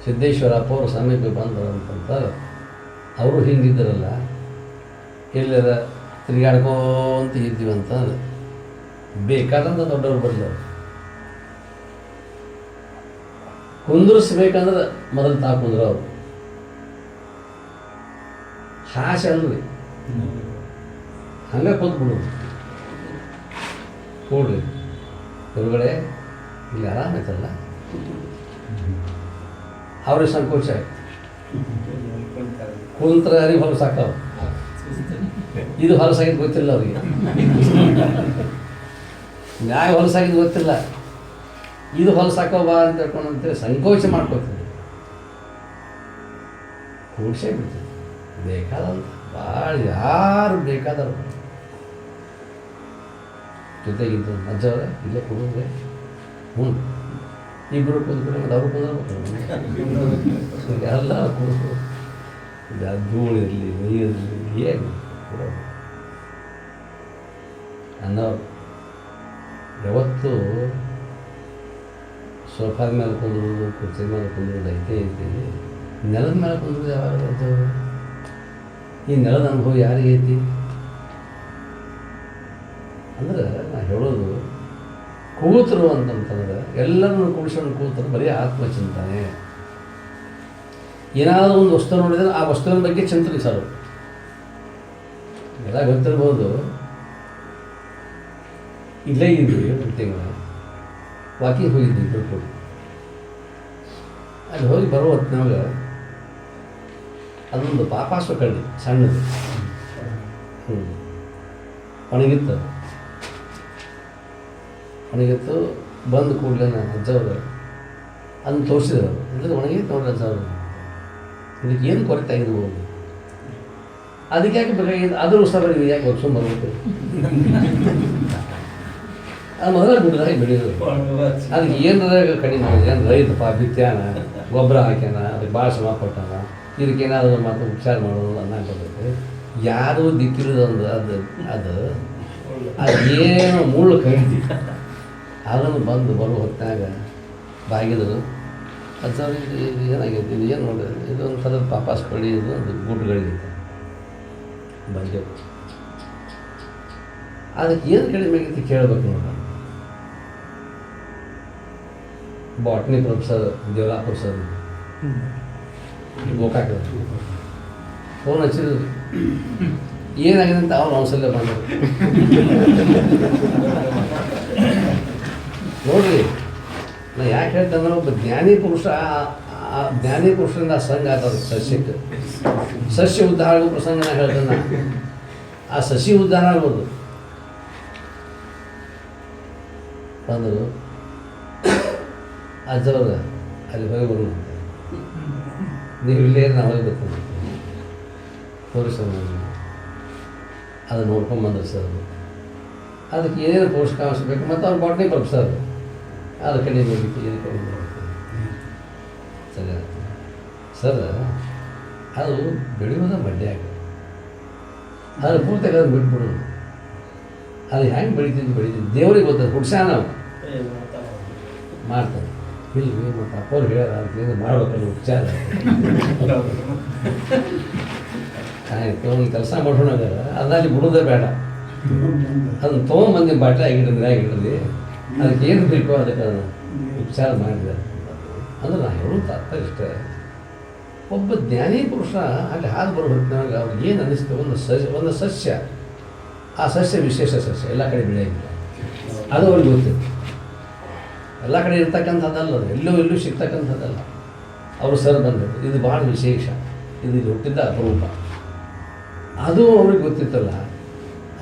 ಸಿದ್ದೇಶ್ವರಪ್ಪ ಅವರು ಸಮೀಪ ಬಂದರು ಅಂತಂತಾರೆ. ಅವರು ಹಿಂಗಿದ್ದರಲ್ಲ, ಎಲ್ಲರ ತಿರುಗಾಡ್ಕೋಂತ ಇದ್ದೀವಂತಂದ್ರೆ ಬೇಕಾದಂಥ ದೊಡ್ಡವ್ರು ಬರಲಿಲ್ಲ. ಕುಂದ್ರಿಸ್ಬೇಕಂದ್ರೆ ಮೊದಲು ತಾ ಕುಂದ್ರು ಅವರು. ಹಾಸೆ ಅಲ್ರಿ, ಹಂಗೆ ಕೂತ್ಬಿಡು, ಕೂಡ್ರಿ ಹೊರಗಡೆ ಇಲ್ಲಿ ಆರಾಮೈತಲ್ಲ. ಅವ್ರಿಗೆ ಸಂಕೋಚ ಆಯ್ತು, ಕುಂತ್ರ ಹರಿ ಹೊಲಸಾಕವು, ಇದು ಹೊಲಸಾಗಿದ್ದು ಗೊತ್ತಿಲ್ಲ ಅವ್ರಿಗೆ, ನ್ಯಾಯ ಹೊಲಸಾಗಿದ್ದು ಗೊತ್ತಿಲ್ಲ, ಇದು ಹೊಲಸಾಕೋ ಬಾ ಅಂತ ಹೇಳ್ಕೊಂಡಂತೇಳಿ ಸಂಕೋಚ ಮಾಡ್ಕೊತೀವಿ. ಕೂಡ್ಸೇ ಬಿಡ್ತೀವಿ ಬೇಕಾದಂತ ಭಾಳ ಯಾರು ಬೇಕಾದರು ಜೊತೆಗಿದ್ದು ಅಜ್ಜವ್ರೆ ಇಲ್ಲೇ ಕೊಡುವೆ, ಹ್ಞೂ ಇಬ್ಬರು ಕೂತ್ಕೊಂಡು ಮತ್ತು ಅವ್ರು ಕುಂದ್ರಬೇಕು, ಎಲ್ಲ ಕೂತು ಧೂಳು ಇರಲಿ ನೀರಿರಲಿ ಏನು ಕೊಡೋದು ಅನ್ನೋರು. ಯಾವತ್ತು ಸೋಫಾದ ಮೇಲೆ ಕುಂದ್ರೋದು, ಕುರ್ಚಿ ಮೇಲೆ ಕುಂದ್ರೋದು ಐತೆ, ನೆಲದ ಮೇಲೆ ಕುಂದ್ರೋದು ಯಾವಾಗ ಅಜ್ಜವ್ರು? ಈ ನೆಲದ ಅನುಭವ ಯಾರಿಗೆ ಐತಿ ಅಂದ್ರೆ ನಾ ಹೇಳೋದು, ಕೂತರು ಅಂತಂತಂದ್ರೆ ಎಲ್ಲರನ್ನು ಕೂಡಿಸ್ಕೊಂಡು ಕೂತರು ಬರೀ ಆತ್ಮಚಿಂತನೆ. ಏನಾದರೂ ಒಂದು ವಸ್ತು ನೋಡಿದರೆ ಆ ವಸ್ತುವಿನ ಬಗ್ಗೆ ಚಿಂತನಿಸಲು ಎಲ್ಲ ಗೊತ್ತಿರ್ಬೋದು. ಇಲ್ಲೇ ಇದ್ವಿ ಒಂದು ತಿಂಗಳು ವಾಕಿಂಗ್ ಹೋಗಿದ್ವಿ ಇಬ್ಬರು. ಅಲ್ಲಿ ಹೋಗಿ ಬರೋ ಹೊತ್ತಿನಾಗ ಅದೊಂದು ಪಾಪಾಸು ಕಳ್ಳಿ ಸಣ್ಣದು, ಒಣಗಿತ್ತು. ಒಣಗಿತ್ತು ಬಂದು ಕೂಡಲೇ ನಾನು ಅಜ್ಜವ್ರು ಅದನ್ನು ತೋರಿಸಿದ್ರು. ಅಂದರೆ ಒಣಗಿತ್ತು ನೋಡ್ರಿ ಅಜ್ಜವ್ರು, ಇದಕ್ಕೆ ಏನು ಕೊರತೆ ಆಗಿದೆ ಹೋಗಿ, ಅದಕ್ಕೆ ಯಾಕೆ ಬೇಕಾಗಿದೆ, ಅದ್ರ ಉತ್ಸವ ಬರೀ ಯಾಕೆ ವರ್ಷ ಬರಬೇಕು, ಅದು ಮೊದಲ ಗುಡ್ಡದಾಗ ಬೆಳೆಯೋದು. ಅದಕ್ಕೆ ಏನಾರ ಕಡಿಮೆ ಏನು ರೈತಪ್ಪ ಬಿತ್ಯಾನ ಗೊಬ್ಬರ ಹಾಕ್ಯಾನ, ಅದಕ್ಕೆ ಭಾಳ ಶ್ರಮ ಪಟ್ಟಾನ, ಇದಕ್ಕೇನಾದರೂ ಮಾತ್ರ ಉಪಚಾರ ಮಾಡೋದು ಅನ್ನಕ್ಕೆ ಯಾರೂ ದಿಕ್ಕಿರೋದು ಅಂದ್ರೆ ಅದು ಅದೇನು ಮುಳ್ಳು ಕಡಿತಿ ಅದನ್ನು ಬಂದು ಬರುವ ಹೊತ್ತಾಗ ಬಾಗಿದ್ರು. ಅಜ್ಜವ್ರಿಗೆ ಇದು ಏನಾಗೈತಿ, ಇದು ಏನು ನೋಡಿ, ಇದೊಂದು ಥರದ ಪಾಪಾಸ್ ಕಳಿ, ಇದು ಒಂದು ಗುಡ್ಡುಗಳಿಗೈತೆ ಬಂದೆ. ಅದಕ್ಕೆ ಏನು ಕಡಿಮೆ ಆಗೈತಿ ಕೇಳಬೇಕು ನೋಡ. Botany professor Devalapura sir Gokak phone ಹಚ್ಚಿದ್ರು, ಏನಾಗಿದೆ ಅಂತ ಅವ್ರು ಅವಸರಲ್ಲೇ ಬಂದರು. ನೋಡ್ರಿ ನಾ ಯಾಕೆ ಹೇಳ್ತಂದ್ರೆ ಒಬ್ಬ ಜ್ಞಾನಿ ಪುರುಷ, ಆ ಜ್ಞಾನಿ ಪುರುಷರಿಂದ ಸಂಘ ಆಗ್ತದೆ ಸಸ್ಯಕ್ಕೆ. ಸಸ್ಯ ಉದ್ಧಾರ ಆಗೋ ಪ್ರಸಂಗ ನಾ ಹೇಳ್ತೇನೆ, ಆ ಸಸಿ ಉದ್ಧಾರ ಆಗ್ಬೋದು. ಬಂದರು ಅಜ್ಜವ್ರ ಅಲ್ಲಿ ಹೋಗಿ ಬರೋಣ, ನೀವು ಇಲ್ಲೇ ನಾವು ಹೋಗಿ ಬರ್ತೀನಿ ತೋರಿಸೋಣ. ಅದು ನೋಡ್ಕೊಂಬಂದ್ರು ಸರ್. ಅದಕ್ಕೆ ಏನೇನು ಪೋಷಕಾಂಶ ಬೇಕು ಮತ್ತು ಅವ್ರು ಬಾಟ್ನಿ ಪ್ರೊಫೆಸರ್, ಅದು ಕಡಿಮೆ ಹೋಗಿತ್ತು, ಇದು ಕಡಿಮೆ ಹೋಗಿತ್ತು, ಸರಿ ಆಗ್ತದೆ. ಸರ್ ಅದು ಬೆಳೆಯೋದ ಮಂಡ್ಯಾಗ ಅದು ಪೂರ್ತಿ ಅದನ್ನು ಬಿಟ್ಬಿಡು. ಅದು ಹೆಂಗೆ ಬೆಳಿತೀನಿ ದೇವ್ರಿಗೆ ಗೊತ್ತದ ಹುಡ್ಸ್ಯಾ ನಾವು ಮಾಡ್ತಾರೆ ಇಲ್ಲ ಮತ್ತು ಅಪ್ಪವ್ರು ಹೇಳ್ಯಾರ ಅಂತ ಮಾಡ್ಬೇಕಲ್ಲ ಉಪಚಾರ ಆಯ್ತು. ಒಂದು ಕೆಲಸ ಮಾಡೋಣ ಅದಲ್ಲಿ ಬಿಡೋದೇ ಬೇಡ, ಅದನ್ನು ತೊಗೊಂಬಂದು ಬಾಟ್ಲಿ ಆಗಿಡ್ರಿ ಅದಕ್ಕೆ ಏನು ಬೇಕು ಅದಕ್ಕೆ ಉಪಚಾರ ಮಾಡಿದೆ ಅಂದ್ರೆ ನಾನು ಹೇಳೋದು ಅರ್ಥ ಇಷ್ಟ. ಒಬ್ಬ ಜ್ಞಾನಿ ಪುರುಷ ಅಲ್ಲಿ ಹಾದು ಬರೋ ಹೊತ್ತಿನಾಗ ಅವ್ರಿಗೆ ಏನು ಅನ್ನಿಸ್ತು, ಒಂದು ಸಸ್ಯ, ಆ ಸಸ್ಯ ವಿಶೇಷ ಸಸ್ಯ, ಎಲ್ಲ ಕಡೆ ಬೆಳೆಯೋಂಗಿಲ್ಲ, ಅದು ಅವ್ರಿಗೆ ಗೊತ್ತಿತ್ತು. ಎಲ್ಲ ಕಡೆ ಇರ್ತಕ್ಕಂಥದ್ದಲ್ಲ, ಅದು ಎಲ್ಲೂ ಸಿಗ್ತಕ್ಕಂಥದ್ದಲ್ಲ. ಅವರು ಸರ್ ಬಂದರು, ಇದು ಭಾಳ ವಿಶೇಷ, ಇದು ಹುಟ್ಟಿದ್ದ ಅಪರೂಪ, ಅದು ಅವ್ರಿಗೆ ಗೊತ್ತಿತ್ತಲ್ಲ.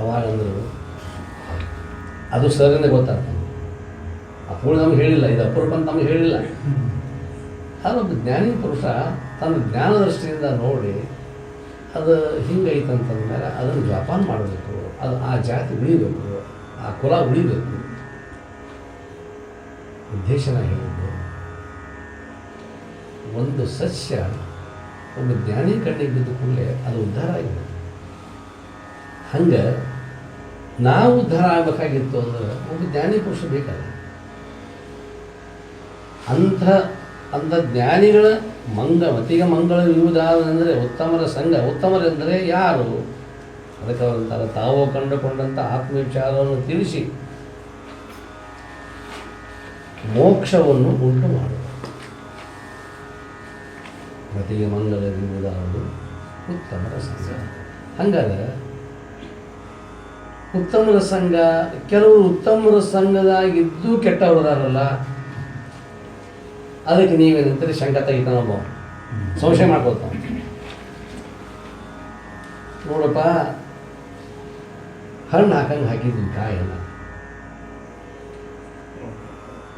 ಅವಾಗಂದರು ಅದು ಸರಿಂದ ಗೊತ್ತಾಗ್ತದೆ. ಅಪೂರ್ಣ ನಮ್ಗೆ ಹೇಳಿಲ್ಲ, ಇದು ಅಪರೂಪ ಅಂತ ನಮಗೆ ಹೇಳಿಲ್ಲ. ಅದೊಬ್ಬ ಜ್ಞಾನಿ ಪುರುಷ ತನ್ನ ಜ್ಞಾನದೃಷ್ಟಿಯಿಂದ ನೋಡಿ ಅದು ಹಿಂಗೈತಂತಂದ್ಮೇಲೆ ಅದನ್ನು ಜಪಾನ ಮಾಡಬೇಕು, ಅದು ಆ ಜಾತಿ ಉಳಿಬೇಕು, ಆ ಕುಲ ಉಳಿಬೇಕು. ಉದ್ದೇಶನ ಹೇಳಿದ್ದು ಒಂದು ಸಸ್ಯ ಒಬ್ಬ ಜ್ಞಾನಿ ಕಣ್ಣಿಗೆ ಬಿದ್ದ ಕೂಡಲೇ ಅದು ಉದ್ಧಾರ ಆಗಿದೆ. ಹಂಗೆ ನಾವು ಉದ್ಧಾರ ಆಗಬೇಕಾಗಿತ್ತು ಅಂದ್ರೆ ಒಬ್ಬ ಜ್ಞಾನಿ ಪುರುಷ ಬೇಕಲ್ಲ. ಅಂಥ ಜ್ಞಾನಿಗಳ ಮತಿಗೆ ಮಂಗಳ ಇರುವುದಾದರೆ ಉತ್ತಮರ ಸಂಘ. ಉತ್ತಮರೆಂದರೆ ಯಾರು? ಅದಕ್ಕೆ ಅವರಂತಾರೆ, ತಾವು ಕಂಡುಕೊಂಡಂಥ ಆತ್ಮವಿಚಾರವನ್ನು ತಿಳಿಸಿ ಮೋಕ್ಷವನ್ನು ಉಂಟು ಮಾಡುವ ಮತಿಗೆ ಮಂಗಳ ಇರುವುದಾದರೂ ಉತ್ತಮರ ಸಂಘ. ಹಂಗಾದ್ರೆ ಉತ್ತಮರ ಸಂಘ, ಕೆಲವರು ಉತ್ತಮರ ಸಂಘದಾಗಿದ್ದು ಕೆಟ್ಟವರದಾರಲ್ಲ, ಅದಕ್ಕೆ ನೀವೇನಂತೀರಿ? ಶಂಕ ತೆಗಿತಾನೊಬ್ಬ ಸಂಶಯ ಮಾಡ್ಕೊತಾವ. ನೋಡಪ್ಪ, ಹಣ್ಣು ಹಾಕಂಗೆ ಹಾಕಿದ್ವಿ ಕಾಯೆಲ್ಲ,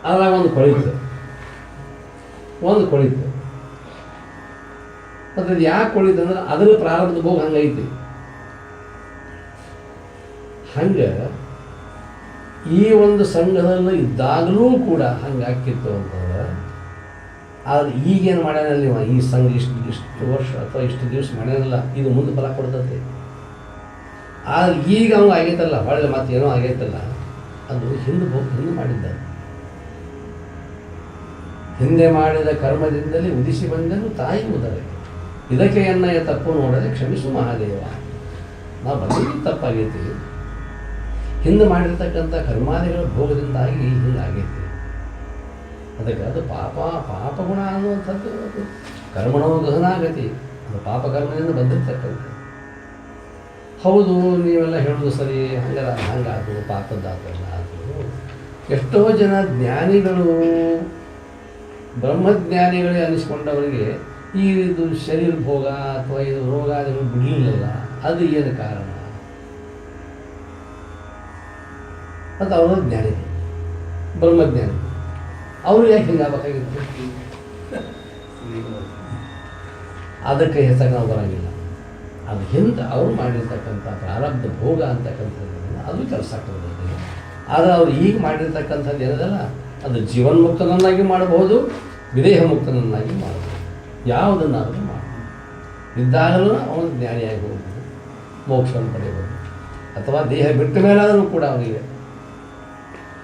ಅದ್ರಾಗ ಒಂದು ಕೊಳಿತು ಮತ್ತು ಅದು ಯಾಕೆ ಕೊಳಿತು ಅಂದ್ರೆ ಅದರ ಪ್ರಾರಂಭದ ಭೋಗ ಹಂಗೈತಿ. ಹಂಗೆ ಈ ಒಂದು ಸಂಘದಲ್ಲಿ ಇದ್ದಾಗಲೂ ಕೂಡ ಹಂಗೆ ಹಾಕಿತ್ತು ಅಂತಂದ್ರೆ, ಆದ್ರೆ ಈಗೇನು ಮಾಡ್ಯಾನಲ್ಲಿ ಈ ಸಂಘ ಇಷ್ಟು ವರ್ಷ ಅಥವಾ ಇಷ್ಟು ದಿವಸ ಮಾಡ್ಯಾನಲ್ಲ, ಇದು ಮುಂದೆ ಫಲ ಕೊಡ್ತದೆ. ಆದ್ರೆ ಈಗ ಅವ ಆಗೈತಲ್ಲ, ಹೊಳೆ ಮತ್ತೆ ಏನೋ ಆಗೈತಲ್ಲ, ಅದು ಹಿಂದೆ ಮಾಡಿದ್ದ. ಹಿಂದೆ ಮಾಡಿದ ಕರ್ಮದಿಂದಲೇ ಉದಿಸಿ ಬಂದನು ತಾಯಿ ಉದರಕ್ಕೆ. ಇದಕ್ಕೆ ಎನ್ನಯ ತಪ್ಪು ನೋಡದೆ ಕ್ಷಮಿಸು ಮಹಾದೇವ. ನಾವು ಬಂದಿದ್ದು ತಪ್ಪಾಗೈತಿ, ಹಿಂದೆ ಮಾಡಿರ್ತಕ್ಕಂಥ ಕರ್ಮಾದಿಗಳ ಭೋಗದಿಂದಾಗಿ ಹಿಂಗಾಗೈತಿ. ಅದಕ್ಕೆ ಅದು ಪಾಪಗುಣ ಅನ್ನುವಂಥದ್ದು ಕರ್ಮಣೋ ಗಹನಾಗತಿ, ಅದು ಪಾಪಕರ್ಮದಿಂದ ಬಂದಿರ್ತಕ್ಕಂಥ. ಹೌದು, ನೀವೆಲ್ಲ ಹೇಳೋದು ಸರಿ, ಹಂಗಾದು ಪಾಪದ್ದಾತಲ್ಲ ಅದು. ಎಷ್ಟೋ ಜನ ಜ್ಞಾನಿಗಳು, ಬ್ರಹ್ಮಜ್ಞಾನಿಗಳೇ ಅನಿಸ್ಕೊಂಡವರಿಗೆ ಇದು ಶರೀರ ಭೋಗ ಅಥವಾ ಇದು ರೋಗಾದಿಗಳು ಬಿಡಲಿಲ್ಲ. ಅದು ಏನು ಕಾರಣ? ಮತ್ತು ಅವರು ಜ್ಞಾನಿಗಳು, ಬ್ರಹ್ಮಜ್ಞಾನಿಗಳು, ಅವರು ಯಾಕೆ ಹಿಂಗಾಗಬೇಕಾಗಿತ್ತು? ಅದಕ್ಕೆ ಹೆಸರು ನಾವು ಬರೋಂಗಿಲ್ಲ. ಅದು ಹಿಂದೆ ಅವರು ಮಾಡಿರ್ತಕ್ಕಂಥ ಪ್ರಾರಬ್ಧ ಭೋಗ ಅಂತಕ್ಕಂಥದ್ದು ಅದು ಕೆಲಸ ಆಗ್ತದೆ. ಆದರೆ ಅವರು ಈಗ ಮಾಡಿರ್ತಕ್ಕಂಥದ್ದು ಏನದಲ್ಲ, ಅದು ಜೀವನ್ಮುಕ್ತನನ್ನಾಗಿ ಮಾಡಬಹುದು, ವಿದೇಹ ಮುಕ್ತನನ್ನಾಗಿ ಮಾಡಬಹುದು. ಯಾವುದನ್ನಾದರೂ ಮಾಡಬಹುದು. ಇದ್ದಾಗಲೂ ಅವನು ಜ್ಞಾನಿಯಾಗಿ ಹೋಗ್ಬೋದು, ಮೋಕ್ಷವನ್ನು ಪಡೆಯಬಹುದು. ಅಥವಾ ದೇಹ ಬಿಟ್ಟ ಮೇಲಾದರೂ ಕೂಡ ಅವನಿಗೆ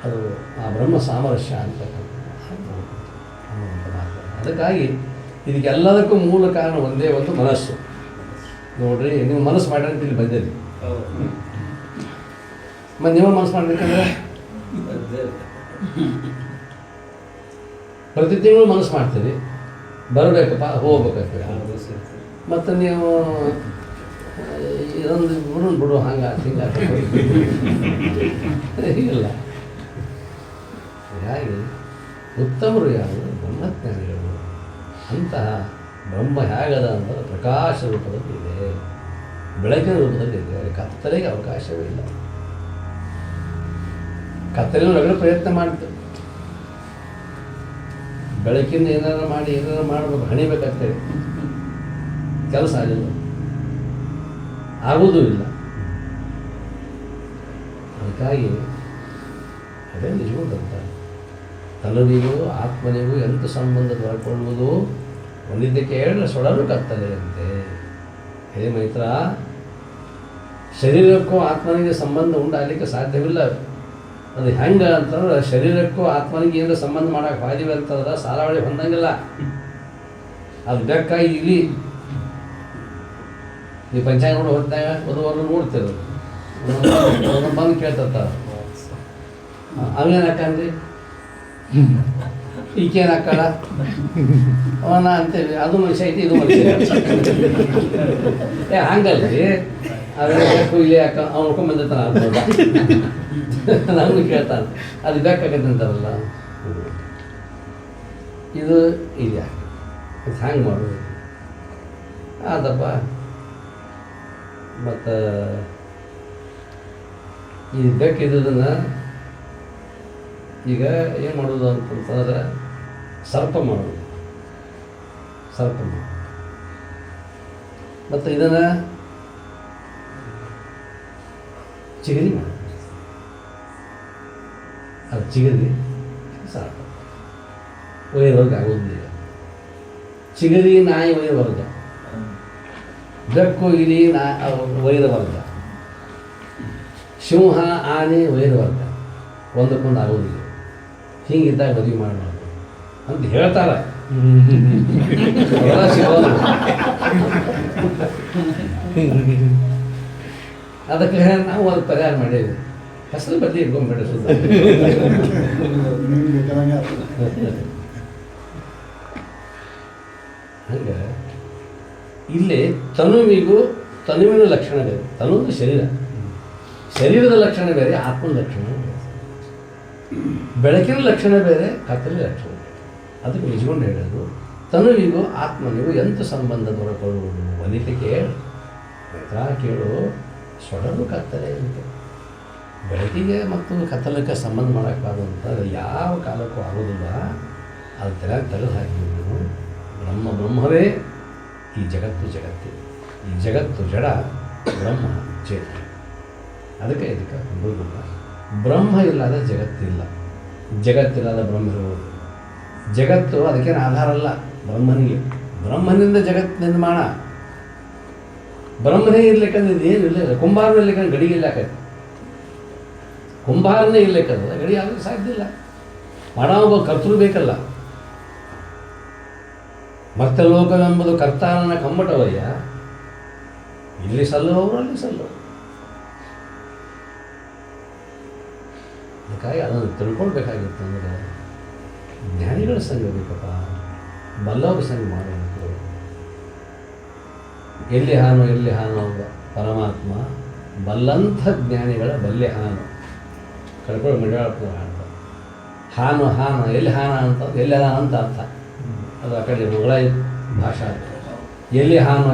ಅದು ಆ ಬ್ರಹ್ಮ ಸಾಮರಸ್ಯ ಅಂತಕ್ಕಂಥದ್ದು ಮಾತು. ಅದಕ್ಕಾಗಿ ಇದಕ್ಕೆಲ್ಲದಕ್ಕೂ ಮೂಲ ಕಾರಣ ಒಂದೇ ಒಂದು ಮನಸ್ಸು. ನೋಡ್ರಿ, ನೀವು ಮನಸ್ಸು ಮಾಡ್ರಿ ಅಂತ ಇಲ್ಲಿ ಬಂದಿರಿ, ಮತ್ತು ನೀವು ಮನಸ್ಸು ಮಾಡಬೇಕಂದ್ರೆ ಪ್ರತಿ ತಿಂಗಳು ಮನಸ್ಸು ಮಾಡ್ತೀರಿ, ಬರಬೇಕಪ್ಪ ಹೋಗ್ಬೇಕಾಗ್ತದೆ. ಮತ್ತು ನೀವು ಇದೊಂದು ಬಿಡು ಹಂಗೆ ಹೀಗಿಲ್ಲ. ಹೀಗಾಗಿ ಉತ್ತಮರು ಯಾರು? ಬ್ರಹ್ಮಜ್ಞಾನಿಗಳು. ಅಂತಹ ಬ್ರಹ್ಮ ಹೇಗದ ಅಂದರೆ ಪ್ರಕಾಶ ರೂಪದಲ್ಲಿ ಇದೆ, ಬೆಳಕಿನ ರೂಪದಲ್ಲಿ ಇದೆ. ಕತ್ತಲೆಗೆ ಅವಕಾಶವೇ ಇಲ್ಲ. ಕತ್ತಲೆ ಒಳಗಡೆ ಪ್ರಯತ್ನ ಮಾಡ್ತೇವೆ, ಬೆಳಕಿಂದ ಏನಾರು ಮಾಡಬೇಕು, ಹಣಿಬೇಕಂತೇಳಿ ಕೆಲಸ ಆಗಿಲ್ಲ, ಆಗುವುದೂ ಇಲ್ಲ. ಅದಕ್ಕಾಗಿ ಅದೇ ನಿಜವೂ ಅಂತ ತನ್ನನಿಗೂ ಆತ್ಮನಿಗೂ ಎಂಥ ಸಂಬಂಧ ದೊರಕೊಳ್ಳುವುದು ಒಂದಿದ್ದ ಕೇಳಿದ್ರೆ ಸೊಡಲು ಕತ್ತಲೆಯಂತೆ. ಹೇ ಮೈತ್ರ, ಶರೀರಕ್ಕೂ ಆತ್ಮನಿಗೆ ಸಂಬಂಧ ಉಂಟಾಗಲಿಕ್ಕೆ ಸಾಧ್ಯವಿಲ್ಲ. ಅದು ಹೆಂಗೆ ಅಂತಂದ್ರೆ ಶರೀರಕ್ಕೂ ಆತ್ಮನಿಗೆ ಏನಾರ ಸಂಬಂಧ ಮಾಡೋಕೆ ಸಾಧ್ಯವೇ ಅಂತಂದ್ರೆ ಸಾಲಾವಳಿ ಹೊಂದಂಗಿಲ್ಲ. ಅದು ಬೇಕಾಗಿ ಇಲ್ಲಿ ನೀವು ಪಂಚಾಂಗ ನೋಡಿ ಹೊತ್ತಾಗ ವಧುವರು ನೋಡ್ತಿರು ಬಂದು ಕೇಳ್ತಿರ್ತಾರೆ, ಅವೇನು ಹಾಕಂದ್ರಿ, ಈಕೇನು ಹಾಕಲ್ಲ ಅವನ ಅಂತೇಳಿ, ಅದು ಮನುಷ್ಯ ಐತಿ ಇದು ಮನುಷ್ಯ ಹಂಗಲ್ರಿ. ಅದೇ ಬೇಕು ಇಲ್ಲಿ ಯಾಕ ಅವ್ನು ನೋಡ್ಕೊಂಡ್ ಬಂದಿರ್ತಾನ ಅನ್ಬೋದ ನಮ್ಗೆ ಕೇಳ್ತಾನೆ, ಅದು ಬೇಕಾಗತ್ತೆ ಅಂತಾರಲ್ಲ, ಇದು ಇದು ಯಾಕೆ ಇದು ಹ್ಯಾಂಗೆ ಮಾಡೋದು ಆದಪ್ಪ. ಮತ್ತು ಈ ಬೇಕಿದ್ದದನ್ನು ಈಗ ಏನು ಮಾಡೋದು ಅಂತಂತಂದ್ರೆ ಸರ್ಪ ಮಾಡೋದು, ಸರ್ಪ ಮಾಡೋದು. ಮತ್ತು ಇದನ್ನು ಚಿಗರಿ ಮಾಡೋದು, ಅದು ಚಿಗರಿ ಸಾಕು ಒಯ್ಯೋರ್ಗೆ ಆಗೋದಿಲ್ಲ. ಚಿಗರಿ ನಾಯಿ ಒಯ್ಯ ವರ್ಗ, ಬೆಕ್ಕು ಇಲಿ ಒಯ್ದ ವರ್ಗ, ಸಿಂಹ ಆನೆ ಒಯ್ದ ವರ್ಗ, ಒಂದಕ್ಕೊಂದು ಆಗೋದಿಲ್ಲ. ಹಿಂಗಿದ್ದಾಗ ಮದುವೆ ಮಾಡಬಾರ್ದು ಅಂತ ಹೇಳ್ತಾರೆ. ಎಲ್ಲ ಸಿಗೋದು. ಅದಕ್ಕೆ ನಾವು ಅದು ಪರಿಹಾರ ಮಾಡೇವಿ. ಹೆಸರು ಬದಲಿ ಇಟ್ಕೊಂಡ್ಬೇಡ ಸುದ್ದ. ಹಂಗೆ ಇಲ್ಲಿ ತನುವಿನ ಲಕ್ಷಣ ಬೇರೆ. ತನುವುದು ಶರೀರದ ಲಕ್ಷಣ ಬೇರೆ, ಆತ್ಮನ ಲಕ್ಷಣ ಬೇರೆ. ಬೆಳಕಿನ ಲಕ್ಷಣ ಬೇರೆ, ಕತ್ತಲಿನ ಲಕ್ಷಣ ಬೇರೆ. ಅದಕ್ಕೆ ನಿಜಗೊಂಡು ಹೇಳೋದು, ತನುವಿಗೂ ಆತ್ಮನಿಗೂ ಎಂಥ ಸಂಬಂಧ ದೊರಕೊಳ್ಳುವುದು ವನಿತೆ ಕೇಳು ಸೊಡಲು ಕತ್ತಲೆ ಅಂತ. ಬೆಳಕಿಗೆ ಮತ್ತು ಕತ್ತಲಕ್ಕೆ ಸಂಬಂಧ ಮಾಡೋಕ್ಕಾಗುವಂಥ ಯಾವ ಕಾಲಕ್ಕೂ ಆಗೋದಿಲ್ಲ. ಅದು ತೆಗೆದು ಹಾಕಿದ್ರು ಬ್ರಹ್ಮವೇ ಈ ಜಗತ್ತು. ಈ ಜಗತ್ತು ಜಡ, ಬ್ರಹ್ಮ ಚೇತನ. ಅದಕ್ಕೆ ಗುರುಗುಲ್ಲ. ಬ್ರಹ್ಮ ಇಲ್ಲದ ಜಗತ್ತಿಲ್ಲ, ಜಗತ್ತಿಲ್ಲದ ಬ್ರಹ್ಮ ಇರುವುದು. ಜಗತ್ತು ಅದಕ್ಕೇನು ಆಧಾರ ಅಲ್ಲ ಬ್ರಹ್ಮನಿಗೆ. ಬ್ರಹ್ಮನಿಂದ ಜಗತ್ತು ನಿರ್ಮಾಣ. ಬ್ರಹ್ಮನೇ ಇರ್ಲಿಕ್ಕಂದ್ರೆ ಇದೇನು ಇಲ್ಲ. ಕುಂಬಾರನ ಇರ್ಲಿಕ್ಕಂದ್ರೆ ಗಡಿ ಇರ್ಲಾಕೈತಿ. ಕುಂಬಾರನೇ ಇರ್ಲಿಕ್ಕಂದ್ರೆ ಗಡಿ ಆಗಲಿಕ್ಕೆ ಸಾಧ್ಯ ಇಲ್ಲ. ಮಾಡೋ ಒಬ್ಬ ಕರ್ತೃ ಬೇಕಲ್ಲ. ಮತ್ತೆ ಲೋಕವೆಂಬುದು ಕರ್ತಾರನ ಕಮ್ಮಟವಯ್ಯ, ಇಲ್ಲಿ ಸಲ್ಲುವವರು ಅಲ್ಲಿ ಸಲ್ಲುವರು. ಅದಕ್ಕಾಗಿ ಅದನ್ನು ತಿಳ್ಕೊಳ್ಬೇಕಾಗಿತ್ತು. ಅಂದರೆ ಜ್ಞಾನಿಗಳ ಸಂಘ ಬೇಕಪ್ಪ, ಬಲ್ಲವರ ಸಂಘ ಮಾಡಬೇಕು. ಎಲ್ಲಿ ಹಾನು ಪರಮಾತ್ಮ ಬಲ್ಲಂಥ ಜ್ಞಾನಿಗಳ ಬಲ್ಲೆ ಹಾನು. ಕಡ್ಕೊಳ್ಳಿ ಮಂಡ್ಯಾಳಪ್ಪನ ಹಾನು ಎಲ್ಲಿ ಹಾನ ಅಂತ, ಎಲ್ಲಿ ಅದ ಅಂತ ಅರ್ಥ. ಅದು ಆ ಕಡೆ ಮೊಗಳಾಯಿ ಭಾಷಾ. ಎಲ್ಲಿ ಹಾನು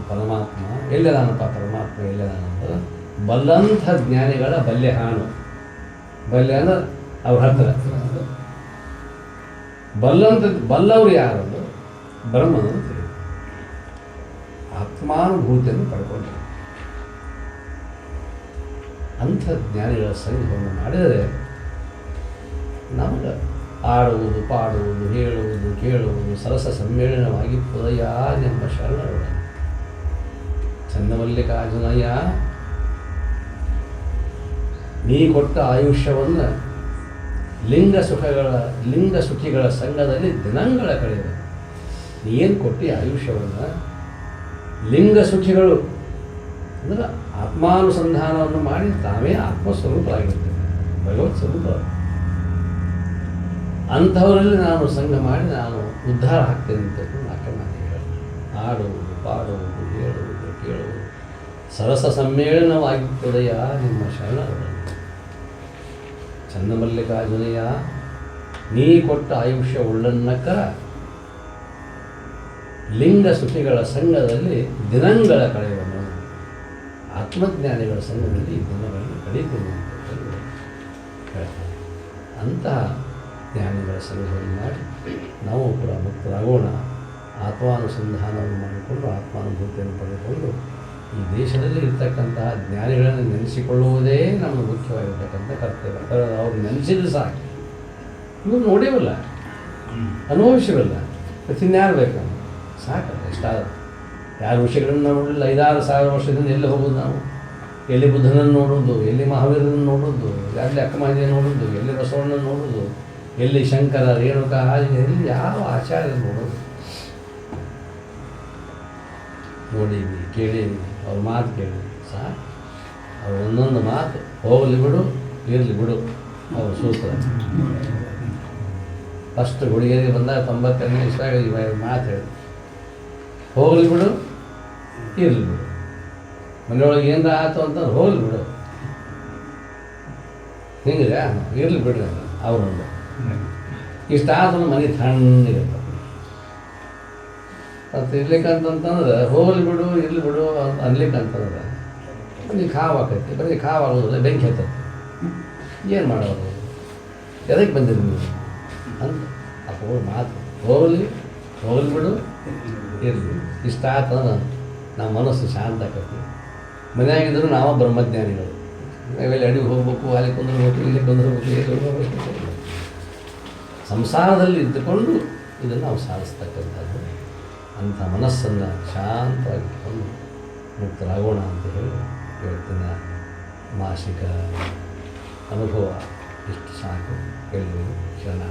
ಪರಮಾತ್ಮ, ಎಲ್ಲದಾನಪ್ಪ ಪರಮಾತ್ಮ ಎಲ್ಲದಾನಂತ ಬಲ್ಲಂಥ ಜ್ಞಾನಿಗಳ ಬಲ್ಲೆ ಹಾನು. ಬಲ್ಲೆ ಅಂದ್ರೆ ಅವ್ರ ಹತ್ತಿರ. ಬಲ್ಲವ್ರು ಯಾರು? ಬ್ರಹ್ಮನ ಆತ್ಮಾನುಭೂತಿಯನ್ನು ಪಡ್ಕೊಂಡ್ರು. ಅಂಥ ಜ್ಞಾನಿಗಳ ಸಂಘವನ್ನು ಮಾಡಿದರೆ ನಮಗೆ ಆಡುವುದು, ಪಾಡುವುದು, ಹೇಳುವುದು, ಕೇಳುವುದು ಸರಸ ಸಮ್ಮೇಳನವಾಗಿ ಪುದಯ ಎಂಬ ಶರಣರೊಡನೆ ಚನ್ನಮಲ್ಲಿಕಾರ್ಜುನಯ್ಯ ನೀ ಕೊಟ್ಟ ಆಯುಷ್ಯವನ್ನು ಲಿಂಗ ಸುಖಿಗಳ ಸಂಘದಲ್ಲಿ ದಿನಗಳ ಕಳೆಯುವ. ಏನು ಕೊಟ್ಟು ಆಯುಷ್ಯವನ್ನು ಲಿಂಗ ಸುಖಿಗಳು ಅಂದರೆ ಆತ್ಮಾನುಸಂಧಾನವನ್ನು ಮಾಡಿ ತಾವೇ ಆತ್ಮಸ್ವರೂಪರಾಗಿರ್ತೇವೆ, ಭಗವತ್ ಸ್ವರೂಪ. ಅಂಥವರಲ್ಲಿ ನಾನು ಸಂಘ ಮಾಡಿ ನಾನು ಉದ್ಧಾರ ಆಗ್ತೇನೆ ಅಂತ ನಾಲ್ಕು ಹೇಳಿ ಆಡುವುದು, ಪಾಡುವುದು, ಹೇಳುವುದು, ಕೇಳುವುದು ಸರಸ ಸಮ್ಮೇಳನವಾಗಿತ್ತದೆಯ ನಿಮ್ಮ ಶರಣರೊಡನೆ ಚನ್ನಮಲ್ಲಿಕಾರ್ಜುನಯ್ಯ ನೀ ಕೊಟ್ಟ ಆಯುಷ್ಯ ಉಳ್ಳನ್ನಕ್ಕ ಲಿಂಗ ಸುಖಿಗಳ ಸಂಘದಲ್ಲಿ ದಿನಗಳ ಕಳೆಯುವನು, ಆತ್ಮಜ್ಞಾನಿಗಳ ಸಂಘದಲ್ಲಿ ದಿನಗಳನ್ನು ಕಳೀತೀನಿ ಅಂತ ಹೇಳ್ತಾರೆ. ಅಂತಹ ಜ್ಞಾನಿಗಳ ಸಂಘವನ್ನು ಮಾಡಿ ನಾವು ಕೂಡ ಮುಕ್ತರಾಗೋಣ. ಆತ್ಮಾನುಸಂಧಾನವನ್ನು ಮಾಡಿಕೊಂಡು ಆತ್ಮಾನುಭೂತಿಯನ್ನು ಪಡೆದುಕೊಂಡು ಈ ದೇಶದಲ್ಲಿ ಇರ್ತಕ್ಕಂತಹ ಜ್ಞಾನಿಗಳನ್ನು ನೆನೆಸಿಕೊಳ್ಳುವುದೇ ನಮ್ಮ ಮುಖ್ಯವಾಗಿರ್ತಕ್ಕಂಥ ಕರ್ತವ್ಯ. ಅವ್ರು ನೆನೆಸಿದ್ರೆ ಸಾಕು. ಇವರು ನೋಡೇವಲ್ಲ, ಅನುಭವಿಸಿವಲ್ಲ, ಮತ್ತಿನ್ಯಾರು ಬೇಕು? ಸಾಕಲ್ಲ ಇಷ್ಟ ಯಾರು ಋಷಿಗಳನ್ನು ನೋಡಲಿಲ್ಲ 5,000-6,000 ವರ್ಷದಿಂದ ಎಲ್ಲಿ ಹೋಗೋದು ನಾವು? ಎಲ್ಲಿ ಬುದ್ಧನನ್ನು ನೋಡೋದು, ಎಲ್ಲಿ ಮಹಾವೀರನನ್ನು ನೋಡೋದು, ಎಲ್ಲಿ ಅಕ್ಕಮಹಾದೇವಿ ನೋಡೋದು, ಎಲ್ಲಿ ಬಸವಣ್ಣನ ನೋಡೋದು, ಎಲ್ಲಿ ಶಂಕರ ರೇಣುಕ ಎಲ್ಲಿ ಯಾವ ಆಚಾರ್ಯ ನೋಡೋದು? ನೋಡೀವಿ, ಕೇಳೀವಿ, ಅವ್ರ ಮಾತು ಕೇಳಿ ಸಾಕು. ಅವ್ರು ಒಂದೊಂದು ಮಾತು ಹೋಗಲಿ ಬಿಡು ಇರಲಿ ಬಿಡು ಅವ್ರ ಸೂತ್ರ. ಫಸ್ಟ್ ಹುಡುಗಿಯರಿಗೆ ಬಂದಾಗ 92ನೇ ಇಷ್ಟಾಗ ಮಾತು ಹೇಳಿ ಹೋಗಲಿ ಬಿಡು ಇರಲಿ ಬಿಡು. ಮನೆಯೊಳಗೆ ಏನಾರ ಆಯ್ತು ಅಂತಂದ್ರೆ ಹೋಗಲಿ ಬಿಡು, ಹಿಂಗೆ ಇರಲಿ ಬಿಡ್ರಿ ಅಂತ ಅವ್ರೊಂದು ಇಷ್ಟ ಆದ್ರೂ ಮನೆ ತಣ್ಣಗಿರ್ತದೆ. ಮತ್ತು ಇರ್ಲಿಕ್ಕಂತಂದ್ರೆ ಹೋಗಲಿ ಬಿಡು ಇರಲಿ ಬಿಡು ಅಂತ ಅನ್ಲಿಕ್ಕಂತಂದ್ರೆ ಬರೀ ಕಾವಾಕೈತಿ, ಬರೀ ಕಾವಾಗೋದಿಲ್ಲ, ಬೆಂಕಿ ಹತ್ತೈತಿ. ಏನು ಮಾಡೋದು? ಎದಕ್ಕೆ ಬಂದಿರಿ ನೀವು ಅಂತ ಅಪ್ಪ ಮಾತು ಹೋಗಲಿ ಬಿಡು ಇರಲಿ. ಇಷ್ಟ ಆತಂದ್ರೆ ನಮ್ಮ ಮನಸ್ಸು ಶಾಂತ ಆಕೈತಿ. ಮನೆಯಾಗಿದ್ದರೂ ನಾವು ಬ್ರಹ್ಮಜ್ಞಾನಿಗಳು. ನಾವೆಲ್ಲಿ ಅಡಿಗೆ ಹೋಗ್ಬೇಕು, ಅಲ್ಲಿ ಕುಂದಿರ್ಬೇಕು, ಇಲ್ಲಿ ಕುಂದಿರ್ಬೇಕು, ಇಲ್ಲಿ ಹೋಗ್ಬೇಕು. ಸಂಸಾರದಲ್ಲಿ ಇದ್ದುಕೊಂಡು ಇದನ್ನು ನಾವು ಸಾಧಿಸ್ತಕ್ಕಂಥದ್ದು. ಅಂಥ ಮನಸ್ಸನ್ನು ಶಾಂತವಾಗಿಟ್ಕೊಂಡು ಮುಕ್ತರಾಗೋಣ ಅಂತ ಹೇಳಿ ಇವತ್ತಿನ ಮಾಸಿಕ ಅನುಭವ ಇಷ್ಟು ಸಾಕು. ಎಲ್ಲರಿಗೂ ಶರಣ.